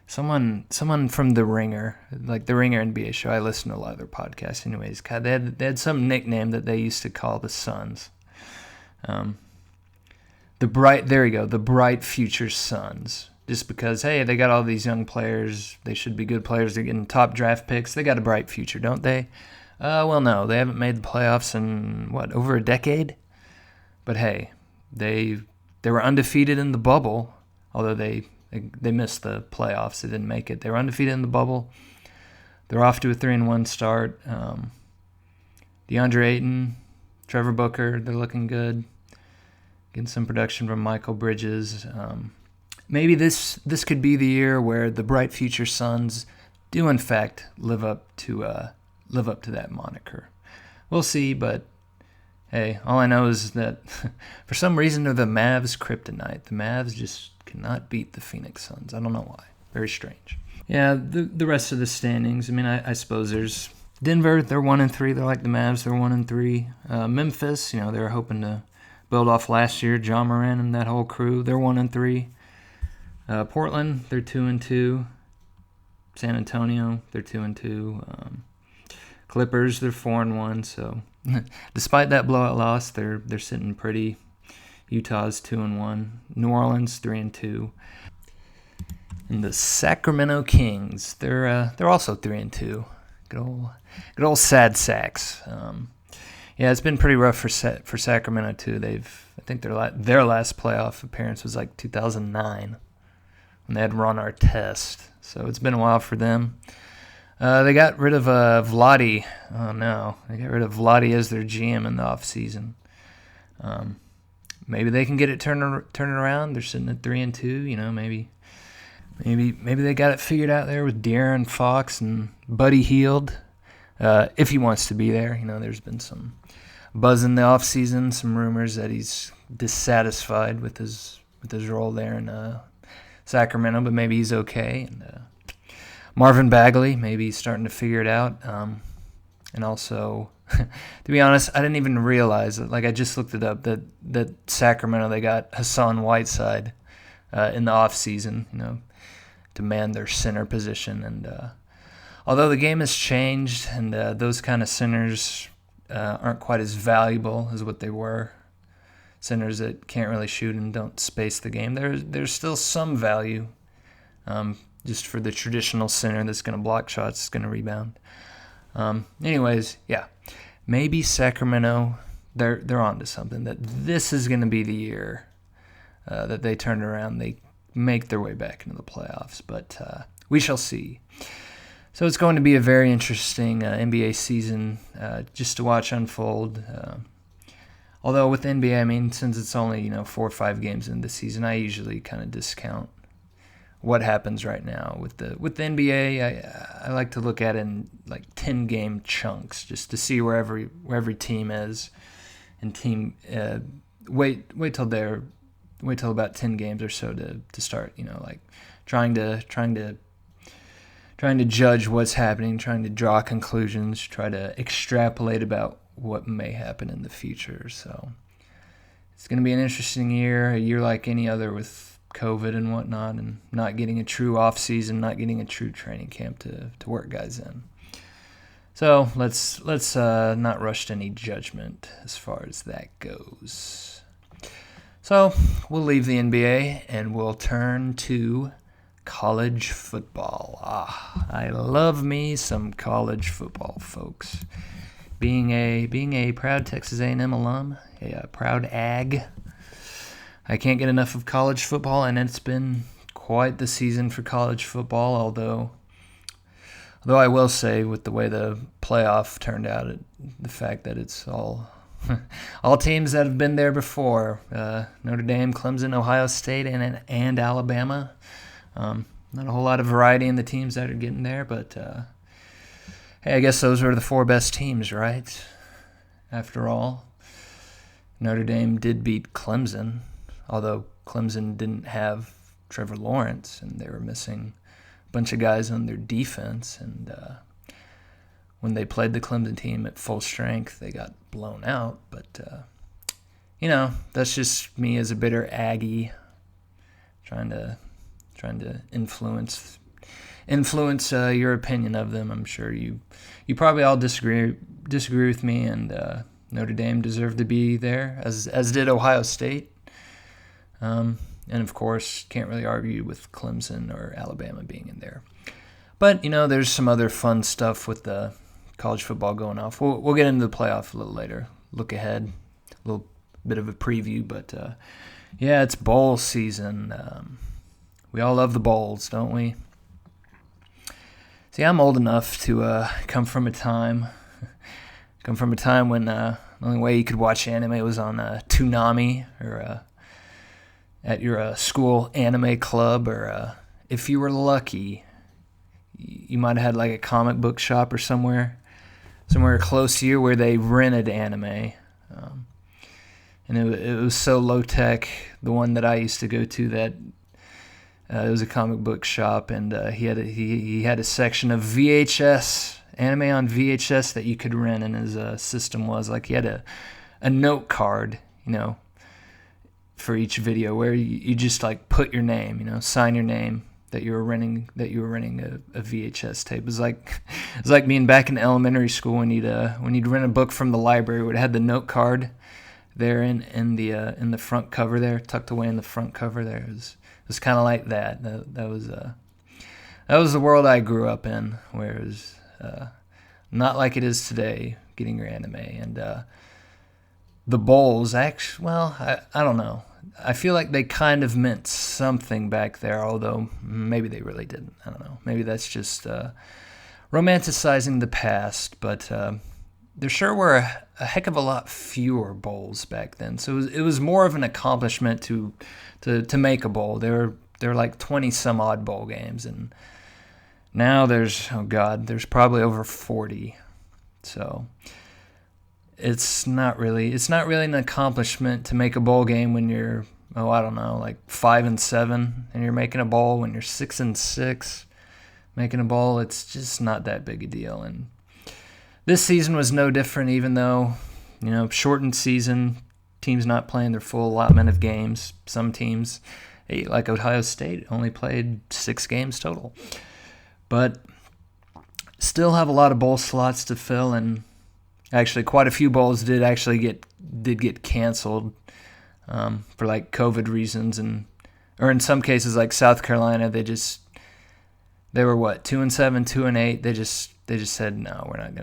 someone from The Ringer, the Ringer NBA show? I listen to a lot of their podcasts. Anyways, God, they had some nickname that they used to call the Suns. The Bright Future Suns. Just because, hey, they got all these young players, they should be good players. They're getting top draft picks. They got a bright future, don't they? Well, no, they haven't made the playoffs in over a decade. But hey, they were undefeated in the bubble, although they missed the playoffs. They didn't make it. They were undefeated in the bubble. They're off to a 3-1 start. DeAndre Ayton, Trevor Booker, they're looking good. Getting some production from Michael Bridges. Maybe this could be the year where the Bright Future Suns do in fact live up to that moniker. We'll see, but hey, all I know is that for some reason they're the Mavs' kryptonite. The Mavs just cannot beat the Phoenix Suns. I don't know why. Very strange. Yeah, the rest of the standings. I suppose there's Denver. They're 1-3. They're like the Mavs. They're 1-3. Memphis. They're hoping to build off last year, John Moran and that whole crew. They're 1-3. Portland, they're 2-2. San Antonio, they're 2-2. Clippers, they're 4-1. So, despite that blowout loss, they're sitting pretty. Utah's 2-1. New Orleans 3-2. And the Sacramento Kings, they're also 3-2. Good old Sad Sacks. Yeah, it's been pretty rough for Sacramento too. I think their last playoff appearance was like 2009 when they had Ron Artest. So it's been a while for them. They got rid of Vladi. Oh no, they got rid of Vladi as their GM in the offseason. Maybe they can get it turning around. They're sitting at 3-2. You know, maybe they got it figured out there with De'Aaron Fox and Buddy Hield. If he wants to be there, you know, there's been some buzz in the offseason, some rumors that he's dissatisfied with his role there in Sacramento, but maybe he's okay. And Marvin Bagley, maybe he's starting to figure it out. And also, to be honest, I didn't even realize that. Like, I just looked it up that Sacramento, they got Hassan Whiteside in the offseason, you know, to man their center position. And although the game has changed and those kind of centers aren't quite as valuable as what they were, centers that can't really shoot and don't space the game, there's still some value just for the traditional center that's going to block shots, going to rebound. Anyways, yeah, maybe Sacramento, they're onto something, that this is going to be the year that they turn around, they make their way back into the playoffs, but we shall see. So it's going to be a very interesting NBA season just to watch unfold. Although with the NBA, I mean, since it's only 4 or 5 games in the season, I usually kind of discount what happens right now. With the NBA, I like to look at it in like 10-game chunks just to see where every team is, and wait till about 10 games or so to start. Like trying to judge what's happening, trying to draw conclusions, try to extrapolate about what may happen in the future. So it's going to be an interesting year, a year like any other with COVID and whatnot, and not getting a true off-season, not getting a true training camp to work guys in. So let's not rush to any judgment as far as that goes. So we'll leave the NBA and we'll turn to college football. I love me some college football, folks. Being a proud Texas A&M alum, a proud Ag, I can't get enough of college football, and it's been quite the season for college football. Although I will say, with the way the playoff turned out, the fact that it's all teams that have been there before, Notre Dame, Clemson, Ohio State, and Alabama. Not a whole lot of variety in the teams that are getting there, but hey, I guess those were the 4 best teams, right? After all, Notre Dame did beat Clemson, although Clemson didn't have Trevor Lawrence, and they were missing a bunch of guys on their defense, and when they played the Clemson team at full strength, they got blown out. But, that's just me as a bitter Aggie trying to influence your opinion of them. I'm sure you probably all disagree with me, and Notre Dame deserved to be there, as did Ohio State. And of course, can't really argue with Clemson or Alabama being in there. But there's some other fun stuff with the college football going off. We'll get into the playoff a little later. Look ahead, a little bit of a preview. But yeah, it's bowl season. We all love the bowls, don't we? See, I'm old enough to come from a time when the only way you could watch anime was on Toonami, or at your school anime club, or if you were lucky, you might have had like a comic book shop or somewhere close to you where they rented anime. And it was so low tech. The one that I used to go to, that it was a comic book shop, and he had a section of VHS, anime on VHS that you could rent, and his system was like he had a note card, for each video where you just like put your name, sign your name that you were renting a VHS tape. It was like being back in elementary school when you'd rent a book from the library where it had the note card there in the front cover there, tucked away in the front cover there. It was kind of like that. That was the world I grew up in, where it was not like it is today, getting your anime. And the bowls, actually, well, I don't know. I feel like they kind of meant something back there, although maybe they really didn't. I don't know. Maybe that's just romanticizing the past, but there sure were a heck of a lot fewer bowls back then. So it was more of an accomplishment to make a bowl. There were like 20 some odd bowl games, and now there's probably over 40. So it's not really an accomplishment to make a bowl game when you're, I don't know, like 5-7, and you're making a bowl. When you're 6-6, making a bowl, it's just not that big a deal. And this season was no different, even though, shortened season, teams not playing their full allotment of games. Some teams, like Ohio State, only played 6 games total. But still have a lot of bowl slots to fill, and actually quite a few bowls did get canceled for like COVID reasons, or in some cases like South Carolina, they were 2-7, 2-8. They just said no, we're not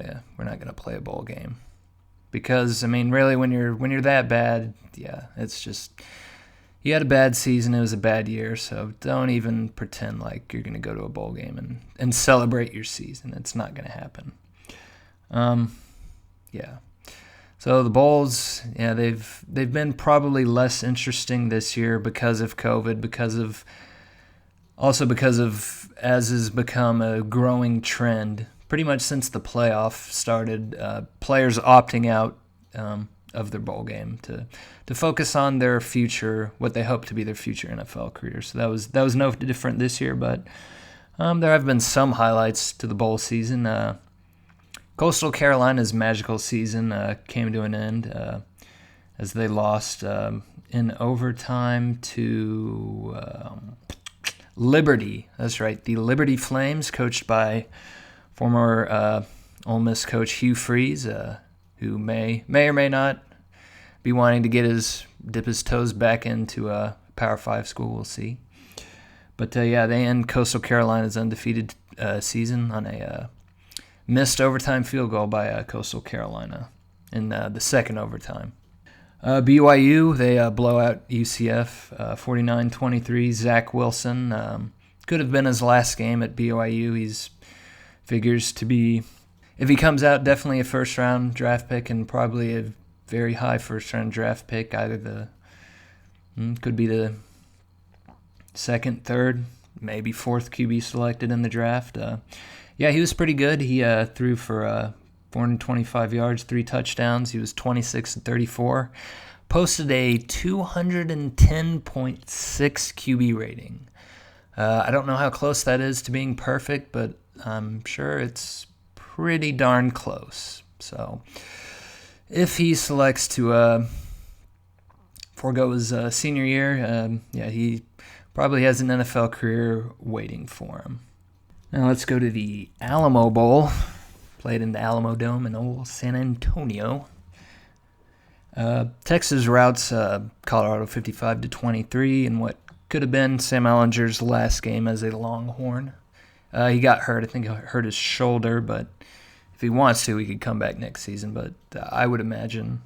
gonna play a bowl game, because really when you're that bad, yeah, it's just, you had a bad season, it was a bad year, so don't even pretend like you're going to go to a bowl game and celebrate your season. It's not going to happen. Yeah. So the bowls, yeah, they've been probably less interesting this year because of COVID, because of as has become a growing trend pretty much since the playoff started, players opting out of their bowl game to focus on their future, what they hope to be their future NFL career. So that was no different this year, but there have been some highlights to the bowl season. Coastal Carolina's magical season came to an end as they lost in overtime to Liberty. That's right, the Liberty Flames, coached by former Ole Miss coach Hugh Freeze, who may or may not be wanting to dip his toes back into a Power 5 school. We'll see. But they end Coastal Carolina's undefeated season on a missed overtime field goal by Coastal Carolina in the second overtime. BYU, they blow out UCF 49-23. Zach Wilson could have been his last game at BYU. He's figures to be, if he comes out, definitely a first-round draft pick, and probably a very high first-round draft pick. Either could be the second, third, maybe fourth QB selected in the draft. Yeah, he was pretty good. He threw for 425 yards, 3 touchdowns. He was 26-34. Posted a 210.6 QB rating. I don't know how close that is to being perfect, but I'm sure it's pretty darn close. So if he selects to forego his senior year, he probably has an NFL career waiting for him. Now let's go to the Alamo Bowl, played in the Alamo Dome in old San Antonio. Texas routs Colorado 55-23 in what could have been Sam Ehlinger's last game as a Longhorn. He got hurt. I think he hurt his shoulder, but if he wants to, he could come back next season. But I would imagine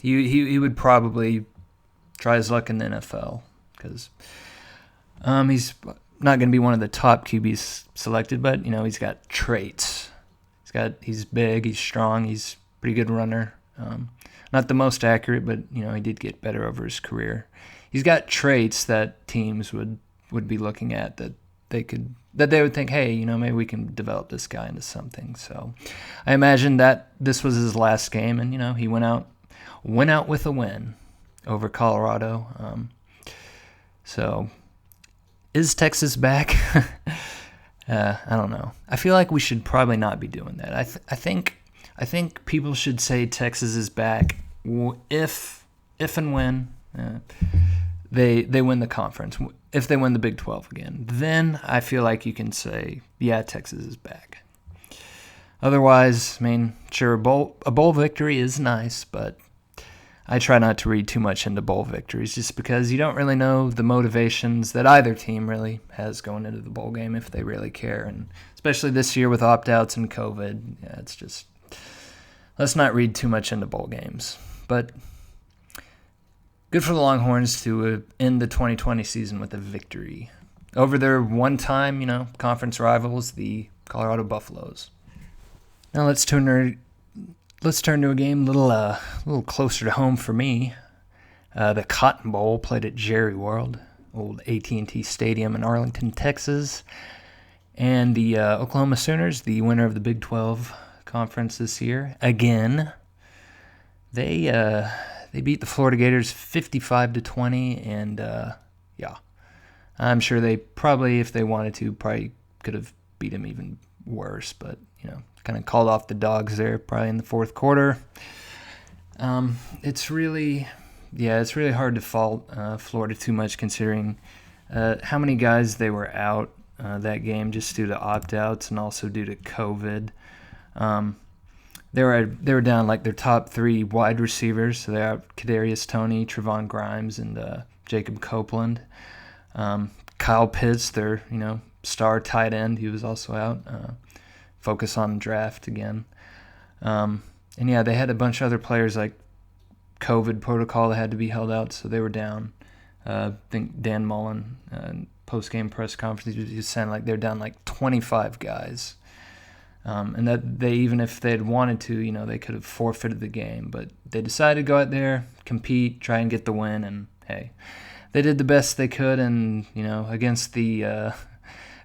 he would probably try his luck in the NFL, because he's not going to be one of the top QBs selected, but he's got traits. He's big, he's strong, he's a pretty good runner. Not the most accurate, but he did get better over his career. He's got traits that teams would be looking at that they would think, hey, maybe we can develop this guy into something. So I imagine that this was his last game, and he went out with a win over Colorado. So is Texas back? I don't know. I feel like we should probably not be doing that. I think people should say Texas is back if and when they win the conference. If they win the Big 12 again, then I feel like you can say, yeah, Texas is back. Otherwise, I mean, sure, a bowl victory is nice, but I try not to read too much into bowl victories just because you don't really know the motivations that either team really has going into the bowl game if they really care. And especially this year with opt-outs and COVID, yeah, it's just, let's not read too much into bowl games. But good for the Longhorns to end the 2020 season with a victory over their one-time, conference rivals, the Colorado Buffaloes. Now let's turn to a game a little closer to home for me. The Cotton Bowl played at Jerry World, old AT&T Stadium in Arlington, Texas. And the Oklahoma Sooners, the winner of the Big 12 conference this year, again, they beat the Florida Gators 55-20, and I'm sure they probably, if they wanted to, probably could have beat them even worse, but kind of called off the dogs there probably in the fourth quarter. It's really hard to fault Florida too much considering how many guys they were out that game just due to opt-outs and also due to COVID. They were down like their top three wide receivers, so they're out Kadarius Toney, Trevon Grimes, and Jacob Copeland. Kyle Pitts, their star tight end, he was also out. Focus on draft again. And they had a bunch of other players like COVID protocol that had to be held out, so they were down. I think Dan Mullen, post-game press conference, he was saying like they're down like 25 guys. And that they, even if they had wanted to, they could have forfeited the game. But they decided to go out there, compete, try and get the win, and hey, they did the best they could. And,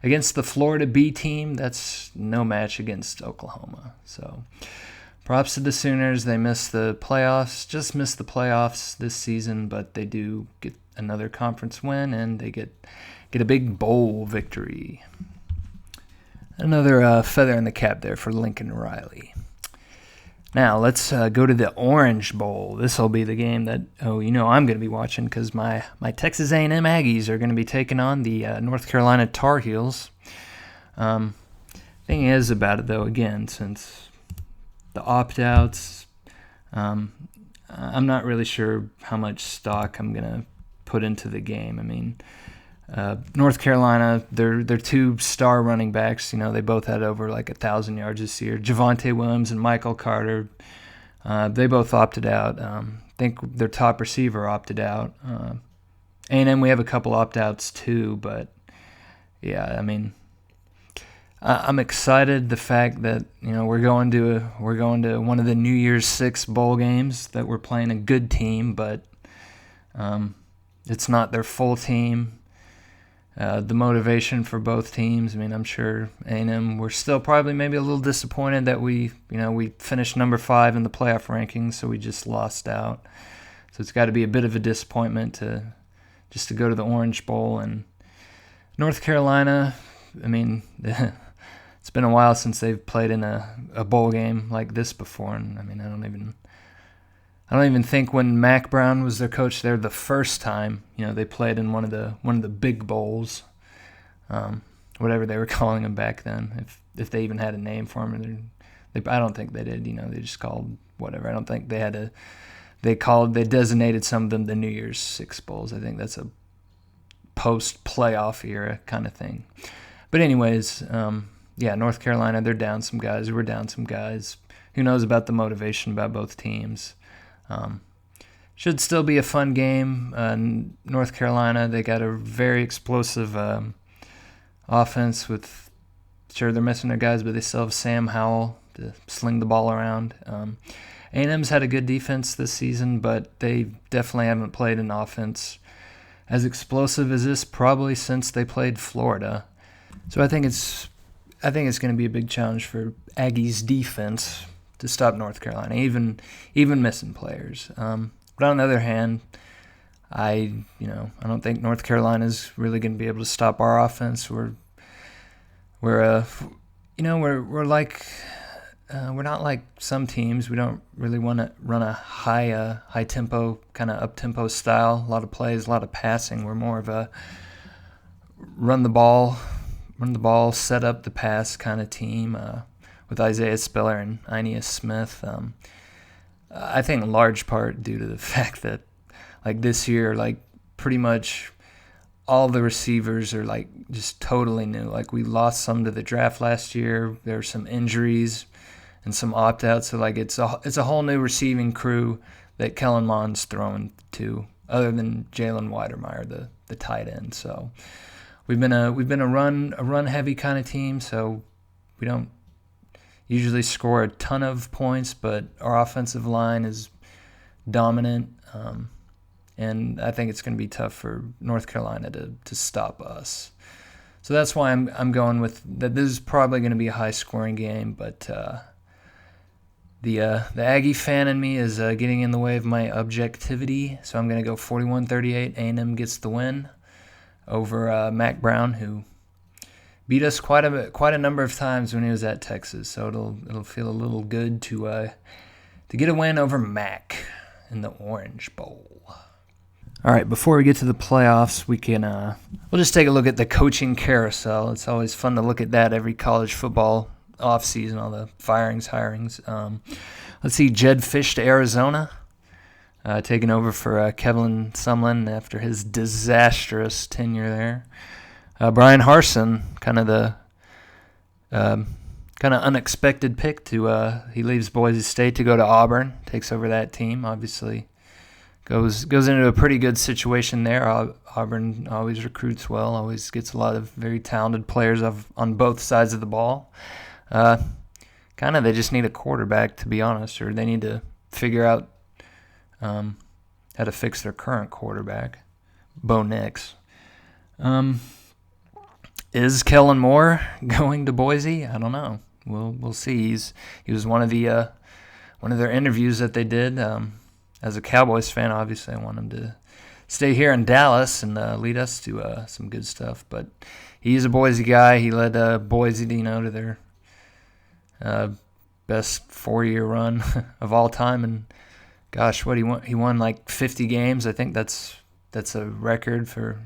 against the Florida B team, that's no match against Oklahoma. So props to the Sooners. They missed the playoffs this season, but they do get another conference win, and they get a big bowl victory. Another feather in the cap there for Lincoln Riley. Now, let's go to the Orange Bowl. This will be the game that, I'm going to be watching because my Texas A&M Aggies are going to be taking on the North Carolina Tar Heels. Thing is about it, though, again, since the opt-outs, I'm not really sure how much stock I'm going to put into the game. I mean, North Carolina, their two star running backs, they both had over like 1,000 yards this year. Javonte Williams and Michael Carter, they both opted out. I think their top receiver opted out. A&M, we have a couple opt-outs too, but yeah, I mean, I'm excited the fact that we're going to one of the New Year's Six bowl games that we're playing a good team, but it's not their full team. The motivation for both teams, I mean, I'm sure A&M, we're still probably maybe a little disappointed that we finished number 5 in the playoff rankings, so we just lost out. So it's got to be a bit of a disappointment to go to the Orange Bowl. And North Carolina, I mean, it's been a while since they've played in a bowl game like this before, and I mean, I don't even think when Mac Brown was their coach there the first time, they played in one of the big bowls, whatever they were calling them back then. If they even had a name for them, I don't think they did. They just called whatever. I don't think they had they designated some of them the New Year's Six bowls. I think that's a post-playoff era kind of thing. But anyways, North Carolina, they're down some guys. We're down some guys. Who knows about the motivation about both teams? Should still be a fun game. North Carolina, they got a very explosive offense with, sure, they're missing their guys, but they still have Sam Howell to sling the ball around. A&M's had a good defense this season, but they definitely haven't played an offense as explosive as this probably since they played Florida. So I think it's going to be a big challenge for Aggies defense to stop North Carolina, even missing players. But on the other hand, I don't think North Carolina's really going to be able to stop our offense. We're like we're not like some teams. We don't really want to run a high tempo, kind of up tempo style. A lot of plays, a lot of passing. We're more of a run the ball, set up the pass kind of team with Isaiah Spiller and Aeneas Smith. I think in large part due to the fact that like this year, like pretty much all the receivers are like just totally new. Like we lost some to the draft last year. There were some injuries and some opt-outs. So like it's a whole new receiving crew that Kellen Mond's throwing to, other than Jalen Weidermeyer, the tight end. So we've been a run heavy kind of team. So we don't usually score a ton of points, but our offensive line is dominant. And I think it's going to be tough for North Carolina to stop us. So that's why I'm going with that. This is probably going to be a high-scoring game, but the Aggie fan in me is getting in the way of my objectivity. So I'm going to go 41-38. A&M gets the win over Mac Brown, who beat us quite a number of times when he was at Texas. So it'll feel a little good to get a win over Mac in the Orange Bowl. All right, before we get to the playoffs, we'll just take a look at the coaching carousel. It's always fun to look at that every college football offseason, all the firings, hirings. Let's see, Jed Fish to Arizona, taking over for Kevin Sumlin after his disastrous tenure there. Brian Harsin, kind of unexpected pick he leaves Boise State to go to Auburn, takes over that team, obviously. Goes into a pretty good situation there. Auburn always recruits well, always gets a lot of very talented players on both sides of the ball. They just need a quarterback, to be honest, or they need to figure out how to fix their current quarterback, Bo Nix. Is Kellen Moore going to Boise? I don't know. We'll see. He was one of their interviews that they did. As a Cowboys fan, obviously, I want him to stay here in Dallas and lead us to some good stuff. But he's a Boise guy. He led Boise, to their best 4-year run of all time. And gosh, what he won? He won like 50 games. I think that's a record for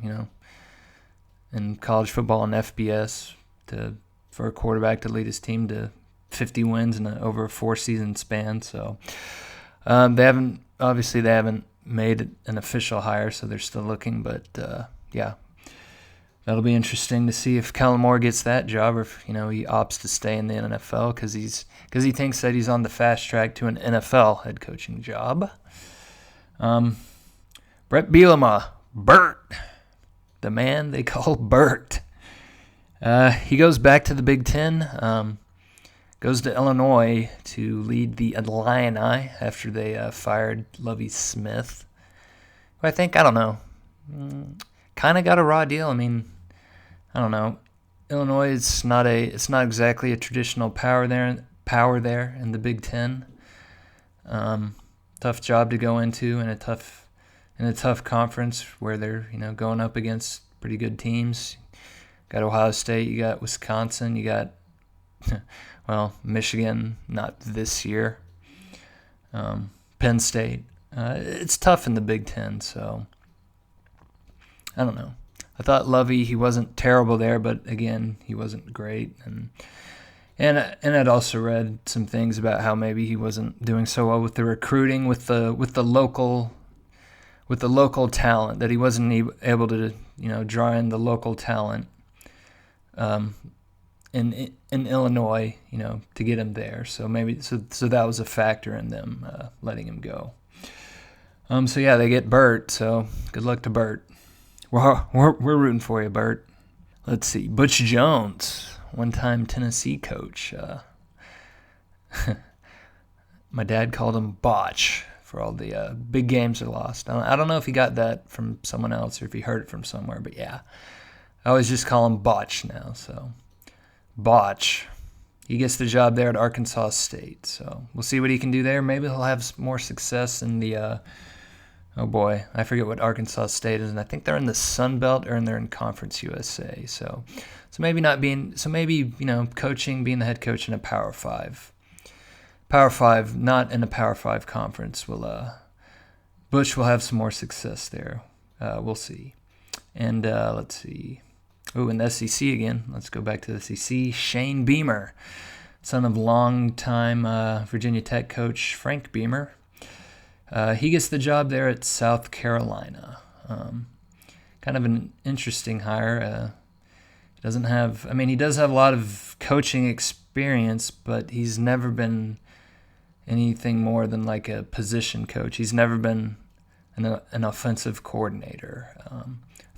in college football and FBS for a quarterback to lead his team to 50 wins in over a 4-season span. So they haven't made an official hire, so they're still looking. But yeah, that'll be interesting to see if Kellen Moore gets that job, or if he opts to stay in the NFL because he thinks that he's on the fast track to an NFL head coaching job. Brett Bielema, Bert, the man they call Bert. He goes back to the Big Ten. Goes to Illinois to lead the Illini after they fired Lovie Smith. Who I don't know, kind of got a raw deal. I mean, I don't know. Illinois is not exactly a traditional power there in the Big Ten. Tough job to go into in a tough conference where they're going up against pretty good teams. Got Ohio State, you got Wisconsin, you got Michigan, not this year. Penn State. It's tough in the Big Ten, so I don't know. I thought Lovie, he wasn't terrible there, but again, he wasn't great. And I'd also read some things about how maybe he wasn't doing so well with the recruiting, with the local talent, that he wasn't able to draw in the local talent. In Illinois, to get him there. So maybe so that was a factor in them letting him go. So yeah, they get Bert. So good luck to Bert. We're rooting for you, Bert. Let's see, Butch Jones, one-time Tennessee coach. My dad called him Botch for all the big games they lost. I don't know if he got that from someone else or if he heard it from somewhere, but yeah, I always just call him Botch now. So. Botch. He gets the job there at Arkansas State, so we'll see what he can do there. Maybe he'll have more success in the I forget what Arkansas State is, and I think they're in the Sun Belt or they're in Conference USA. So maybe coaching, being the head coach in a Power 5 Power 5, not in a Power 5 conference, Bush will have some more success there. We'll see. And let's see. Oh, in the SEC again. Let's go back to the SEC. Shane Beamer, son of longtime Virginia Tech coach Frank Beamer. He gets the job there at South Carolina. Kind of an interesting hire. He does have a lot of coaching experience, but he's never been anything more than like a position coach. He's never been an offensive coordinator. I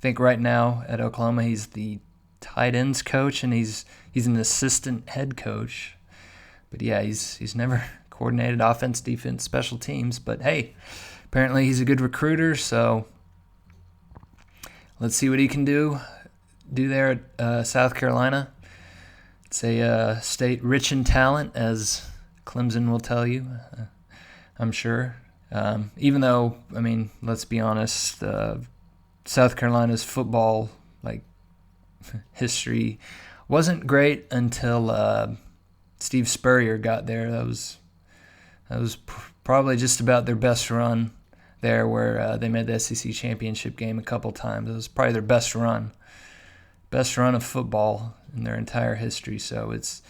think right now at Oklahoma he's the tight ends coach, and he's an assistant head coach. But yeah, he's never coordinated offense, defense, special teams. But hey, apparently he's a good recruiter, so let's see what he can do there at South Carolina. It's a state rich in talent, as Clemson will tell you, I'm sure. Even though, let's be honest, South Carolina's football history wasn't great until Steve Spurrier got there. That was probably just about their best run there, where they made the SEC championship game a couple times. It was probably their best run of football in their entire history. So it's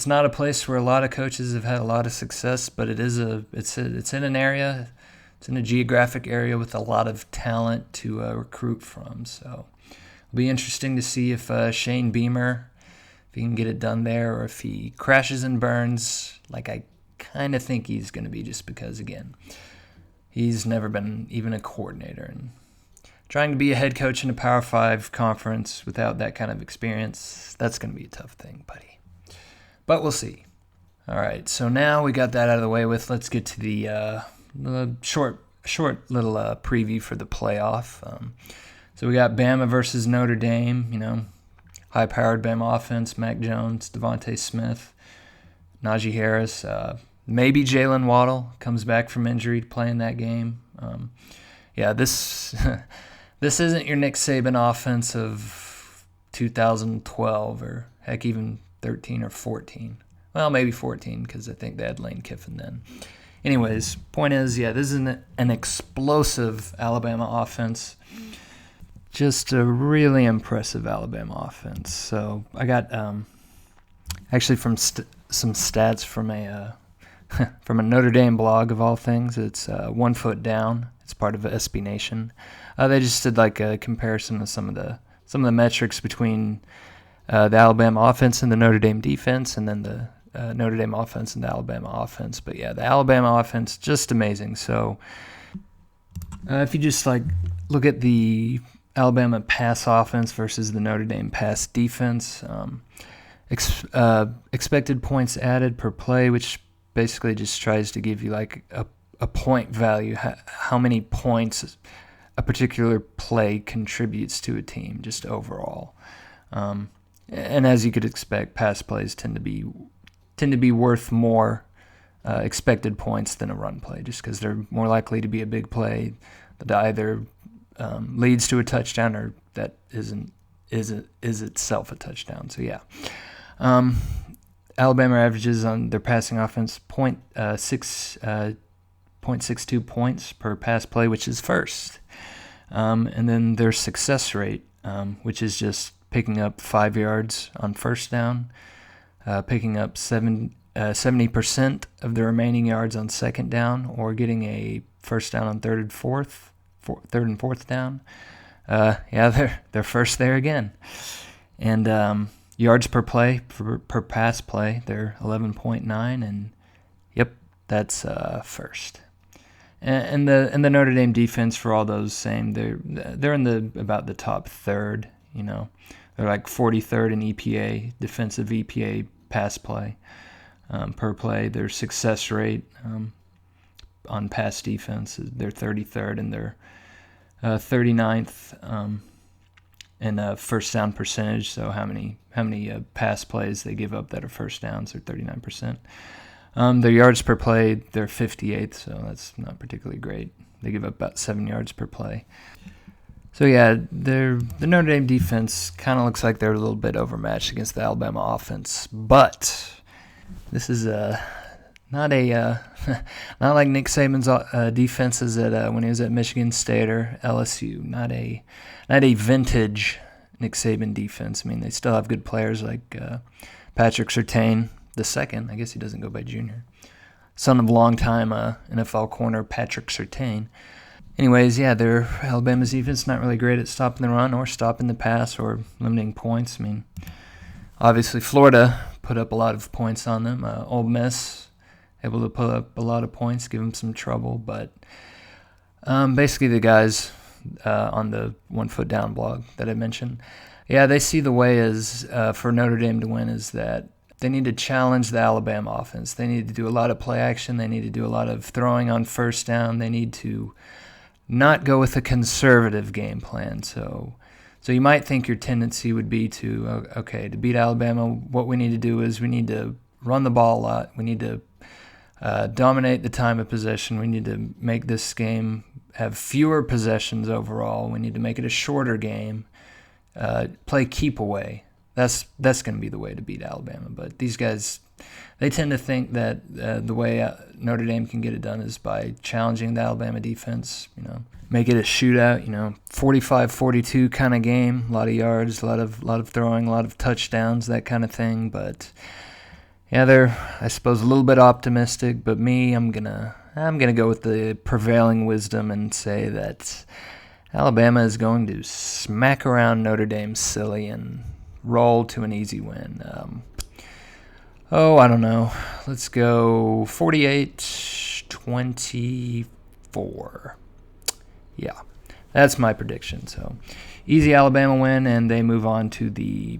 not a place where a lot of coaches have had a lot of success, but it's in an area, it's in a geographic area with a lot of talent to recruit from. So it'll be interesting to see if Shane Beamer, if he can get it done there, or if he crashes and burns like I kind of think he's going to be, just because, again, he's never been even a coordinator. And trying to be a head coach in a Power 5 conference without that kind of experience, that's going to be a tough thing, buddy. But we'll see. All right, so now we got that out of the way with. Let's get to the short little preview for the playoff. So we got Bama versus Notre Dame, high-powered Bama offense, Mac Jones, Devontae Smith, Najee Harris, maybe Jalen Waddle comes back from injury to play in that game. This this isn't your Nick Saban offense of 2012 or heck even 13 or 14. Well, maybe 14, because I think they had Lane Kiffin then. Anyways, point is, this is an explosive Alabama offense. Just a really impressive Alabama offense. So I got actually from some stats from a from a Notre Dame blog of all things. It's 1 Foot Down. It's part of SB Nation. They just did like a comparison of some of the metrics between the Alabama offense and the Notre Dame defense, and then the Notre Dame offense and the Alabama offense. But yeah, the Alabama offense, just amazing. So if you just look at the Alabama pass offense versus the Notre Dame pass defense, expected points added per play, which basically just tries to give you a point value, how many points a particular play contributes to a team just overall. And as you could expect, pass plays tend to be worth more expected points than a run play, just because they're more likely to be a big play that either leads to a touchdown or that is itself a touchdown. So yeah, Alabama averages on their passing offense 0.62 points per pass play, which is first, and then their success rate, which is just picking up 5 yards on first down, picking up 70% of the remaining yards on second down, or getting a first down on third and fourth down. They're first there again. And yards per play, per pass play, they're 11.9, and yep, that's first. And the Notre Dame defense, for all those same, they're in about the top third. They're like 43rd in EPA, defensive EPA pass play per play. Their success rate on pass defense, they're 33rd, and they're 39th in first down percentage. So how many pass plays they give up that are first downs are 39%. Their yards per play, they're 58th, so that's not particularly great. They give up about 7 yards per play. So yeah, the Notre Dame defense kind of looks like they're a little bit overmatched against the Alabama offense. But this is not a not like Nick Saban's defenses at when he was at Michigan State or LSU. Not a vintage Nick Saban defense. I mean, they still have good players like Patrick Surtain the second. I guess he doesn't go by junior. Son of longtime NFL corner Patrick Surtain. Anyways, yeah, their Alabama's defense not really great at stopping the run or stopping the pass or limiting points. I mean, obviously Florida put up a lot of points on them. Ole Miss able to put up a lot of points, give them some trouble. But basically the guys on the 1 Foot Down blog that I mentioned, yeah, they see the way as for Notre Dame to win is that they need to challenge the Alabama offense. They need to do a lot of play action. They need to do a lot of throwing on first down. They need to not go with a conservative game plan. So you might think your tendency would be to, okay, to beat Alabama, what we need to do is we need to run the ball a lot. We need to dominate the time of possession. We need to make this game have fewer possessions overall. We need to make it a shorter game. Play keep away. That's going to be the way to beat Alabama. But these guys, they tend to think that the way Notre Dame can get it done is by challenging the Alabama defense, make it a shootout, 45-42 kind of game, a lot of yards, a lot of throwing, a lot of touchdowns, that kind of thing. But yeah, they're, I suppose, a little bit optimistic. But me, I'm gonna go with the prevailing wisdom and say that Alabama is going to smack around Notre Dame silly and roll to an easy win. I don't know. Let's go 48-24. Yeah, that's my prediction. So, easy Alabama win, and they move on to the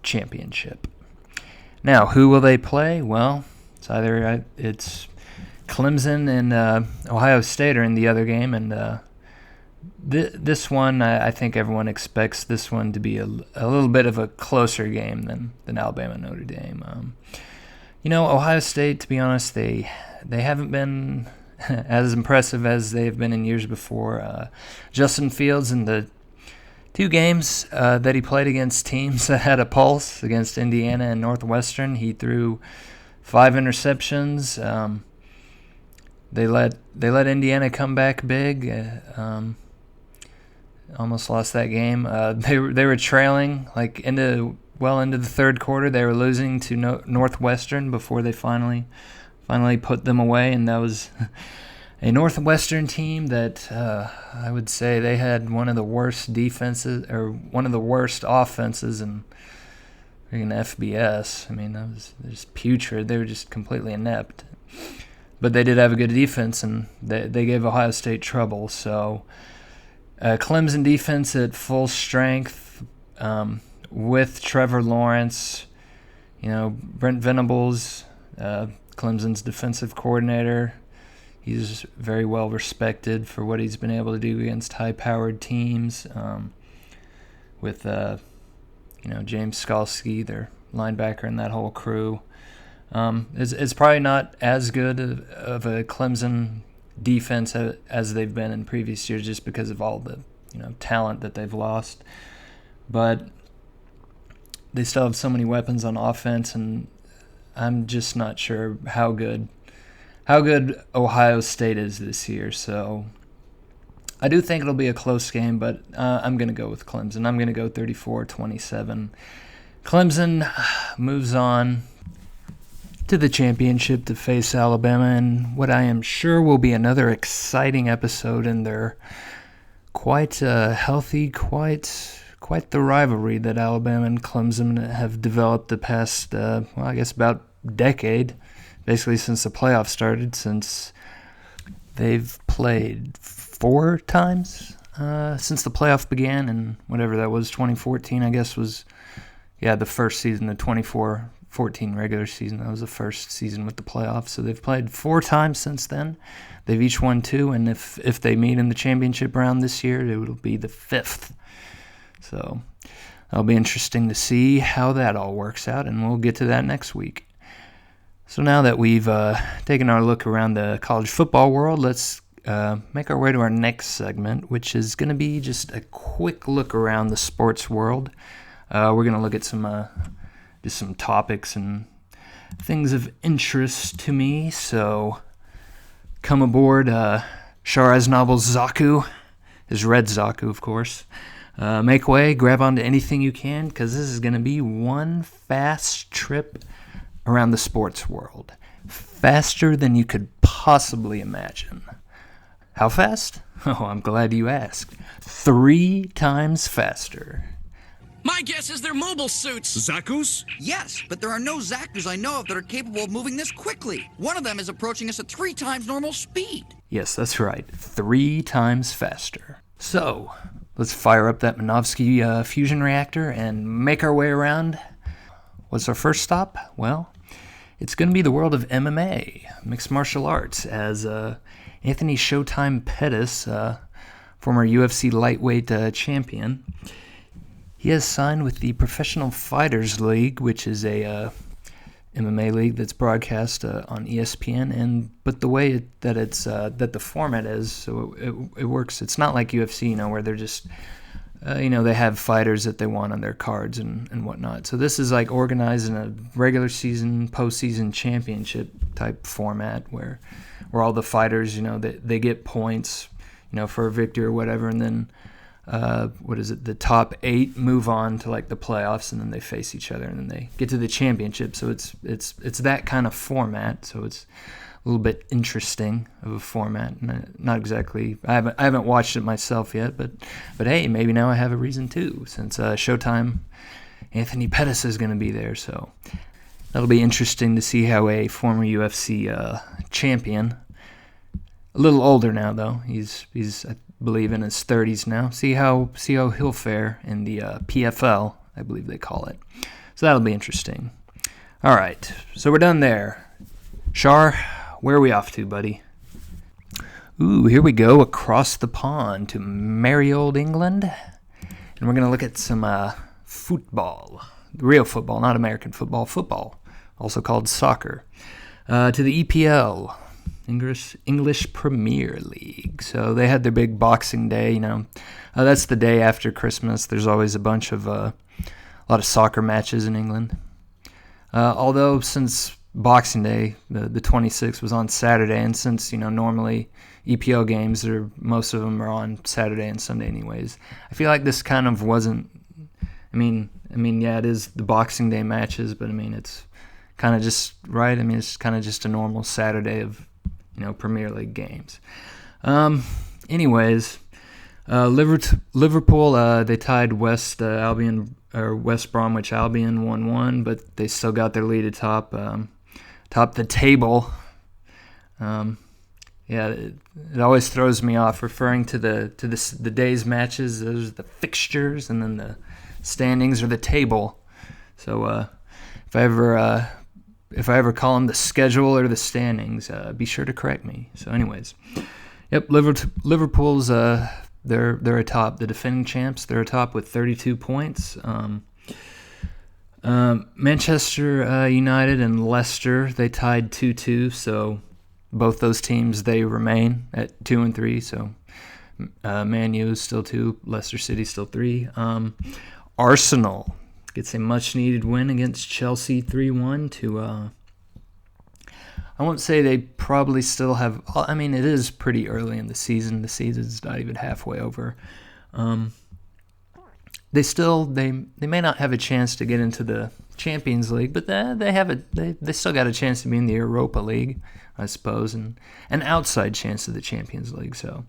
championship. Now, who will they play? Well, it's Clemson and Ohio State are in the other game, and this one, I think everyone expects this one to be a little bit of a closer game than Alabama Notre Dame. Ohio State, to be honest, they haven't been as impressive as they've been in years before. Justin Fields in the two games that he played against teams that had a pulse, against Indiana and Northwestern, he threw 5 interceptions. They let Indiana come back big. Almost lost that game. They were trailing into the third quarter. They were losing to Northwestern before they finally put them away, and that was a Northwestern team that I would say they had one of the worst defenses or one of the worst offenses in FBS. I mean, that was just putrid. They were just completely inept. But they did have a good defense, and they gave Ohio State trouble. So Clemson defense at full strength with Trevor Lawrence, Brent Venables, Clemson's defensive coordinator. He's very well respected for what he's been able to do against high-powered teams. With James Skalski, their linebacker, and that whole crew. It's probably not as good of a Clemson defense as they've been in previous years, just because of all the talent that they've lost. But they still have so many weapons on offense, and I'm just not sure how good Ohio State is this year. So I do think it'll be a close game, but I'm going to go with Clemson. I'm going to go 34-27. Clemson moves on to the championship to face Alabama in what I am sure will be another exciting episode in their quite healthy, quite the rivalry that Alabama and Clemson have developed the past, about decade, basically since the playoffs started, since they've played 4 times since the playoff began, and whatever that was, 2014, I guess, was, the first season, the 24-14 regular season. That was the first season with the playoffs. So they've played 4 times since then. They've each won 2, and if they meet in the championship round this year, it will be the 5th. So that'll be interesting to see how that all works out, and we'll get to that next week. So now that we've taken our look around the college football world, let's make our way to our next segment, which is going to be just a quick look around the sports world. We're going to look at some topics and things of interest to me, so come aboard Shar Aznabul's Zaku, his red Zaku, of course. Make way, grab onto anything you can, because this is going to be one fast trip around the sports world. Faster than you could possibly imagine. How fast? Oh, I'm glad you asked. 3 times faster. My guess is they're mobile suits. Zakus? Yes, but there are no Zakus I know of that are capable of moving this quickly. One of them is approaching us at 3 times normal speed. Yes, that's right. 3 times faster. So, let's fire up that Minovsky fusion reactor and make our way around. What's our first stop? Well, it's going to be the world of MMA, mixed martial arts, as Anthony Showtime Pettis, former UFC lightweight champion, he has signed with the Professional Fighters League, which is a MMA league that's broadcast on ESPN. But the way that the format is, so it works. It's not like UFC, where they're just they have fighters that they want on their cards and whatnot. So this is like organized in a regular season, postseason championship type format where all the fighters, they get points, for a victory or whatever, and then the top 8 move on to like the playoffs, and then they face each other, and then they get to the championship. So it's that kind of format. So it's a little bit interesting of a format. Not exactly. I haven't watched it myself yet, but hey, maybe now I have a reason to, since Showtime Anthony Pettis is going to be there. So that'll be interesting to see how a former UFC champion, a little older now though, he's I believe in his 30s now. See how he'll fare in the PFL, I believe they call it. So that'll be interesting. All right, so we're done there. Shar, where are we off to, buddy? Ooh, here we go across the pond to merry old England, and we're gonna look at some football, real football, not American football, also called soccer. To the EPL. English Premier League. So they had their big Boxing Day, that's the day after Christmas. There's always a lot of soccer matches in England. Although since Boxing Day, the 26th was on Saturday, and since, normally EPL games, most of them are on Saturday and Sunday anyways, I feel like this kind of wasn't, yeah, it is the Boxing Day matches, but it's kind of just, right? It's kind of just a normal Saturday of Premier League games. Anyways, Liverpool, they tied West Bromwich Albion 1-1, but they still got their lead atop the table. It always throws me off referring to the day's matches. Those are the fixtures, and then the standings are the table. So if I ever call them the schedule or the standings, be sure to correct me. So anyways, yep, Liverpool's they're atop, the defending champs. They're atop with 32 points. Manchester United and Leicester, they tied 2-2. So both those teams, they remain at 2 and 3. So Man U is still 2, Leicester City still 3. Arsenal gets a much-needed win against Chelsea 3-1 to, I won't say they probably still have, it is pretty early in the season. The season's not even halfway over. They may not have a chance to get into the Champions League, but they still got a chance to be in the Europa League, I suppose, and an outside chance of the Champions League. So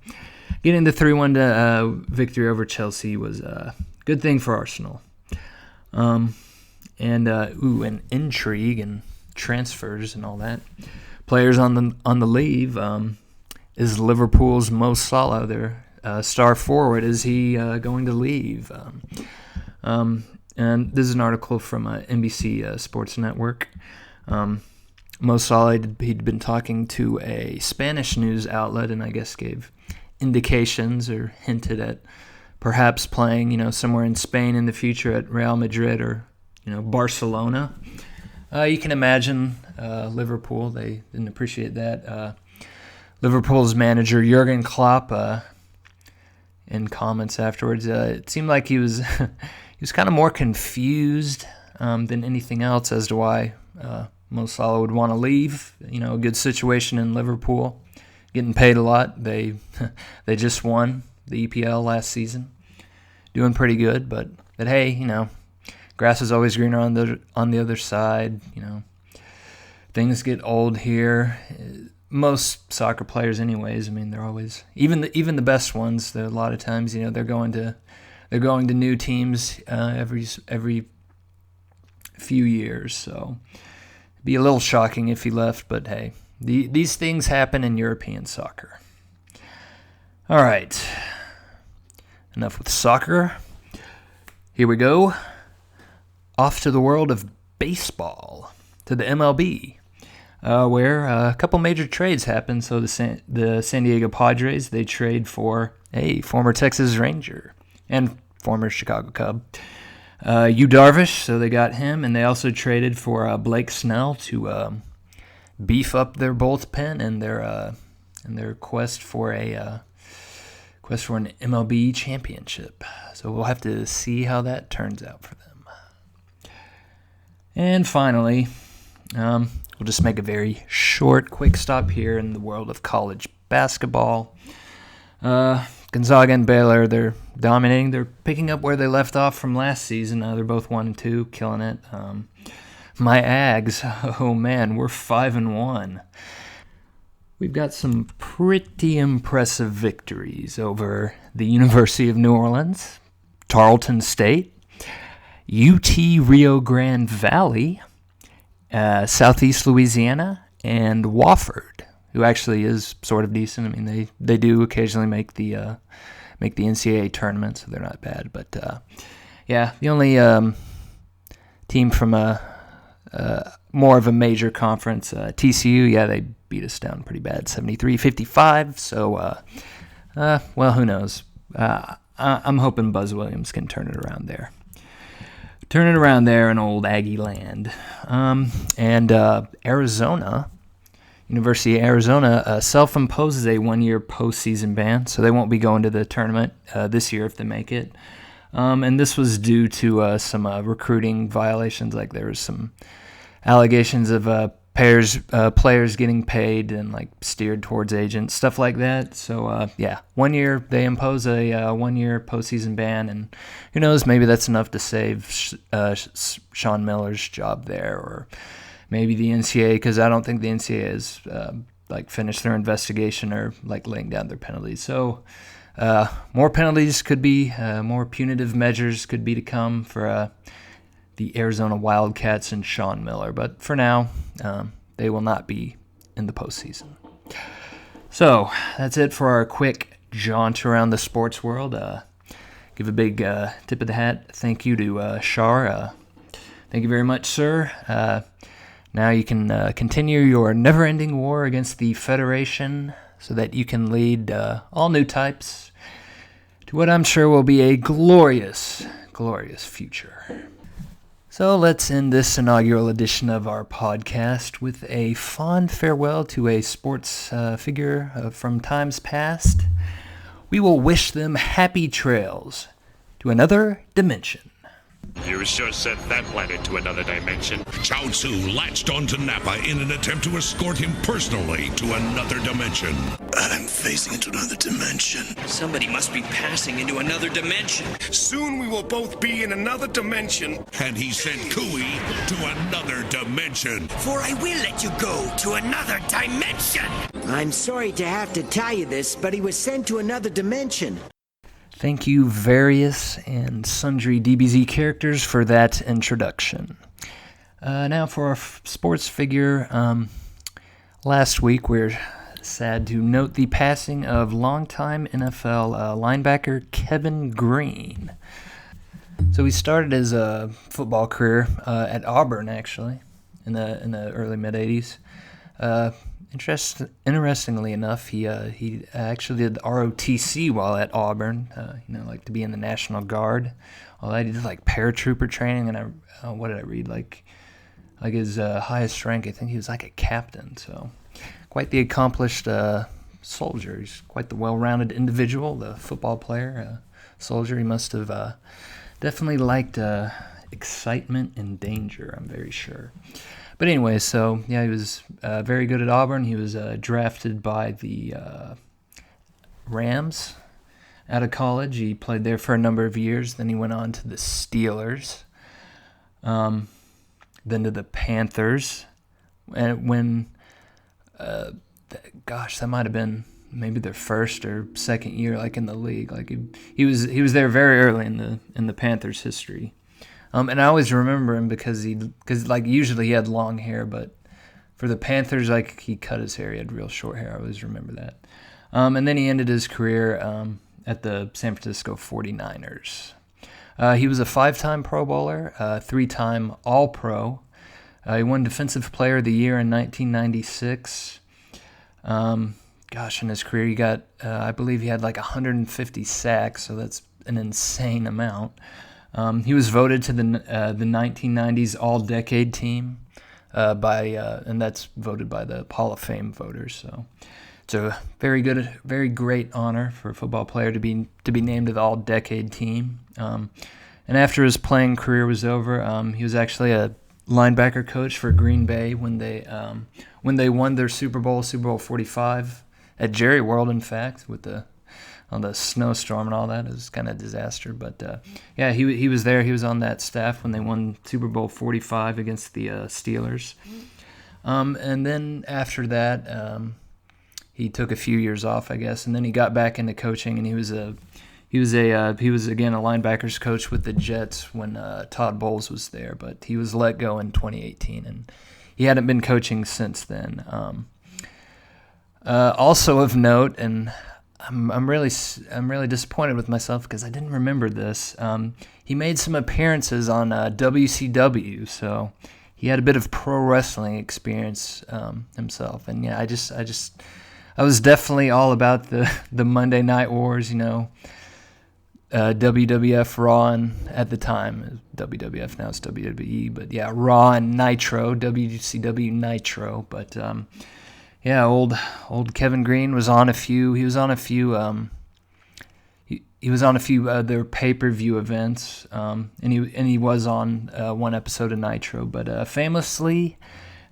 getting the 3-1 victory over Chelsea was a good thing for Arsenal. And intrigue and transfers and all that. Players on the leave is Liverpool's Mo Salah, their star forward. Is he going to leave? And this is an article from NBC Sports Network. Mo Salah, he'd been talking to a Spanish news outlet, and I guess gave indications or hinted at perhaps playing, somewhere in Spain in the future at Real Madrid or, Barcelona. You can imagine Liverpool, they didn't appreciate that. Liverpool's manager, Jurgen Klopp, in comments afterwards, it seemed like he was kind of more confused than anything else as to why Mo Salah would want to leave. A good situation in Liverpool, getting paid a lot. They they just won the EPL last season, doing pretty good. But hey, grass is always greener on the other side. Things get old here. Most soccer players, anyways. I mean, they're always even the best ones. A lot of times, they're going to new teams every few years. So it'd be a little shocking if he left. But hey, these things happen in European soccer. All right, enough with soccer. Here we go. Off to the world of baseball, to the MLB. Where a couple major trades happened. So the San Diego Padres, they trade for a former Texas Ranger and former Chicago Cub, Yu Darvish. So they got him, and they also traded for Blake Snell to beef up their bullpen and their quest for an MLB championship. So we'll have to see how that turns out for them. And finally, we'll just make a very short, quick stop here in the world of college basketball. Gonzaga and Baylor, they're dominating. They're picking up where they left off from last season. They're both 1-2, killing it. My Ags, oh man, we're 5-1. We've got some pretty impressive victories over the University of New Orleans, Tarleton State, UT Rio Grande Valley, Southeast Louisiana, and Wofford, who actually is sort of decent. I mean, they do occasionally make the NCAA tournament, so they're not bad. But the only team from more of a major conference, TCU, they beat us down pretty bad, 73-55. So, who knows? I'm hoping Buzz Williams can turn it around there. Turn it around there in old Aggie land. And Arizona, University of Arizona, self-imposes a one-year postseason ban, so they won't be going to the tournament this year if they make it. And this was due to some recruiting violations, like there was some allegations of players getting paid and like steered towards agents, stuff like that. So 1 year they impose a 1 year postseason ban, and who knows, maybe that's enough to save Sean Miller's job there, or maybe the NCAA, because I don't think the NCAA has finished their investigation or laying down their penalties. So more penalties could be, more punitive measures could be to come for the Arizona Wildcats and Sean Miller. But for now, they will not be in the postseason. So that's it for our quick jaunt around the sports world. Give a big tip of the hat. Thank you to Shar. Thank you very much, sir. Now you can continue your never-ending war against the Federation so that you can lead all new types to what I'm sure will be a glorious, glorious future. So let's end this inaugural edition of our podcast with a fond farewell to a sports figure from times past. We will wish them happy trails to another dimension. You sure sent that planet to another dimension. Chao Tzu latched onto Nappa in an attempt to escort him personally to another dimension. I'm phasing into another dimension. Somebody must be passing into another dimension. Soon we will both be in another dimension. And he sent Kui to another dimension. For I will let you go to another dimension. I'm sorry to have to tell you this, but he was sent to another dimension. Thank you, various and sundry DBZ characters, for that introduction. Now for our sports figure. Last week, we're sad to note the passing of longtime NFL linebacker Kevin Green. So he started his football career at Auburn, actually, in the early mid-'80s. Interestingly enough, he actually did the ROTC while at Auburn, to be in the National Guard. All that, he did paratrooper training, and what did I read? Like his highest rank, I think he was a captain. So quite the accomplished soldier. He's quite the well-rounded individual, the football player, soldier. He must have definitely liked excitement and danger, I'm very sure. But anyway, so yeah, he was very good at Auburn. He was drafted by the Rams out of college. He played there for a number of years. Then he went on to the Steelers, then to the Panthers. And when, that might have been maybe their first or second year, like in the league. Like he was there very early in the Panthers' history. And I always remember him because like usually he had long hair, but for the Panthers, like he cut his hair. He had real short hair. I always remember that. And then he ended his career at the San Francisco 49ers. He was a 5-time Pro Bowler, 3-time All-Pro. He won Defensive Player of the Year in 1996. In his career, he got, I believe he had like 150 sacks, so that's an insane amount. He was voted to the 1990s All-Decade Team and that's voted by the Hall of Fame voters. So it's a very great honor for a football player to be named to the All-Decade Team. And after his playing career was over, he was actually a linebacker coach for Green Bay when they won their Super Bowl 45 at Jerry World. In fact, with on the snowstorm and all that. It was kind of a disaster. But, he was there. He was on that staff when they won Super Bowl 45 against the Steelers. And then after that, he took a few years off, I guess, and then he got back into coaching, and he was again a linebackers coach with the Jets when Todd Bowles was there, but he was let go in 2018, and he hadn't been coaching since then. Also of note, and I'm really disappointed with myself because I didn't remember this. He made some appearances on WCW, so he had a bit of pro wrestling experience himself. And yeah, I was definitely all about the Monday Night Wars, WWF Raw, and at the time WWF, now it's WWE, but yeah, Raw and Nitro, WCW Nitro, but old Kevin Green was on a few. He was on a few. He was on a few their pay-per-view events, and he was on one episode of Nitro. But famously,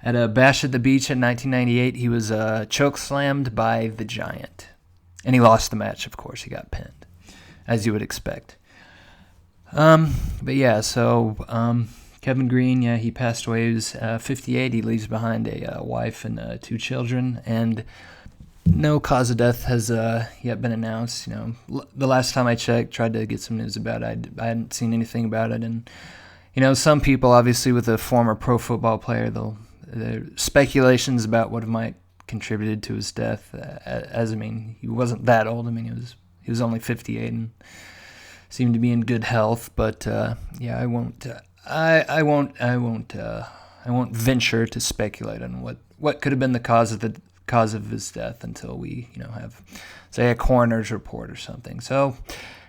at a Bash at the Beach in 1998, he was chokeslammed by the Giant, and he lost the match. Of course, he got pinned, as you would expect. Kevin Green, he passed away. He was 58. He leaves behind a wife and 2 children, and no cause of death has yet been announced. The last time I checked, tried to get some news about it, I hadn't seen anything about it. And some people, obviously, with a former pro football player, there are speculations about what might contributed to his death. He wasn't that old. He was only 58 and seemed to be in good health. But I won't. I won't venture to speculate on what could have been the cause of his death until we have, say, a coroner's report or something. So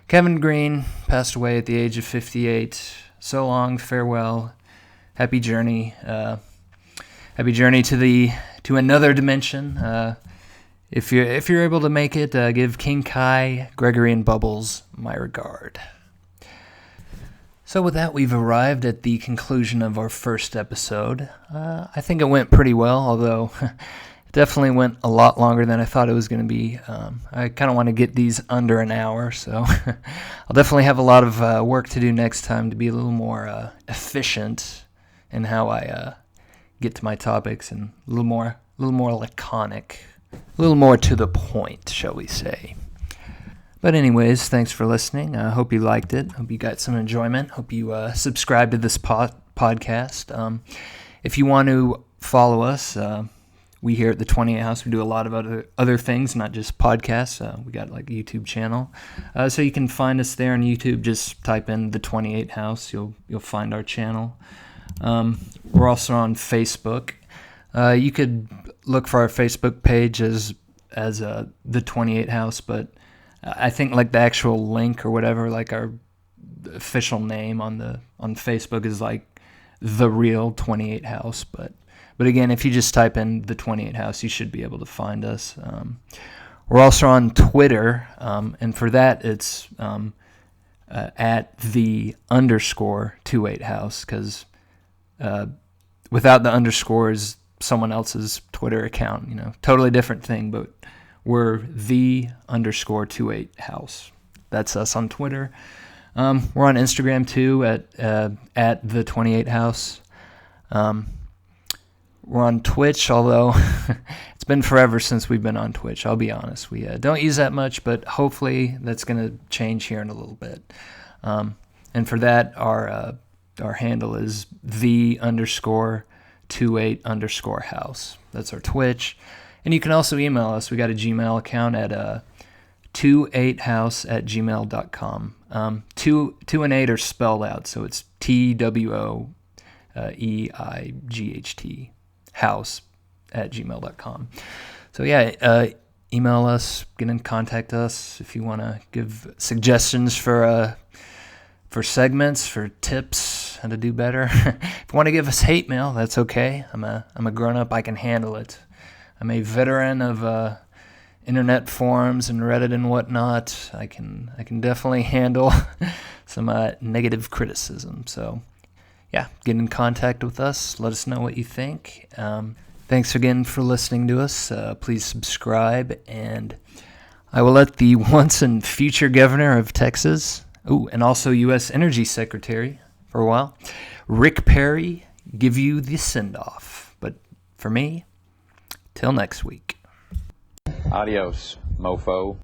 Kevin Green passed away at the age of 58. So long, farewell, happy journey to another dimension. If you're able to make it, give King Kai, Gregory, and Bubbles my regard. So with that, we've arrived at the conclusion of our first episode. I think it went pretty well, although it definitely went a lot longer than I thought it was going to be. I kind of want to get these under an hour, so I'll definitely have a lot of work to do next time to be a little more efficient in how I get to my topics, and a little more laconic, a little more to the point, shall we say. But anyways, thanks for listening. I hope you liked it. Hope you got some enjoyment. Hope you subscribe to this podcast. If you want to follow us, we here at the 28 House, we do a lot of other things, not just podcasts. We got like a YouTube channel. So you can find us there on YouTube. Just type in the 28 House. You'll find our channel. We're also on Facebook. You could look for our Facebook page as the 28 House, but I think like the actual link or whatever, like our official name on Facebook is like the real 28 House. But again, if you just type in the 28 House, you should be able to find us. We're also on Twitter, and for that it's at the _28 House, because without the underscores, someone else's Twitter account. Totally different thing, but we're the _28house. That's us on Twitter. We're on Instagram too at the 28house. We're on Twitch, although it's been forever since we've been on Twitch. I'll be honest, we don't use that much, but hopefully that's going to change here in a little bit. And for that, our handle is the _28_house. That's our Twitch. And you can also email us. We got a Gmail account at 2eighthouse@gmail.com. 2 and 8 are spelled out, so it's TWOEIGHT house@gmail.com. So yeah, email us, get in contact us if you want to give suggestions for segments, for tips, how to do better. If you want to give us hate mail, that's okay. I'm a grown-up. I can handle it. I'm a veteran of internet forums and Reddit and whatnot. I can definitely handle some negative criticism. So yeah, get in contact with us. Let us know what you think. Thanks again for listening to us. Please subscribe, and I will let the once and future governor of Texas, and also U.S. Energy Secretary for a while, Rick Perry, give you the send-off. But for me, till next week. Adios, mofo.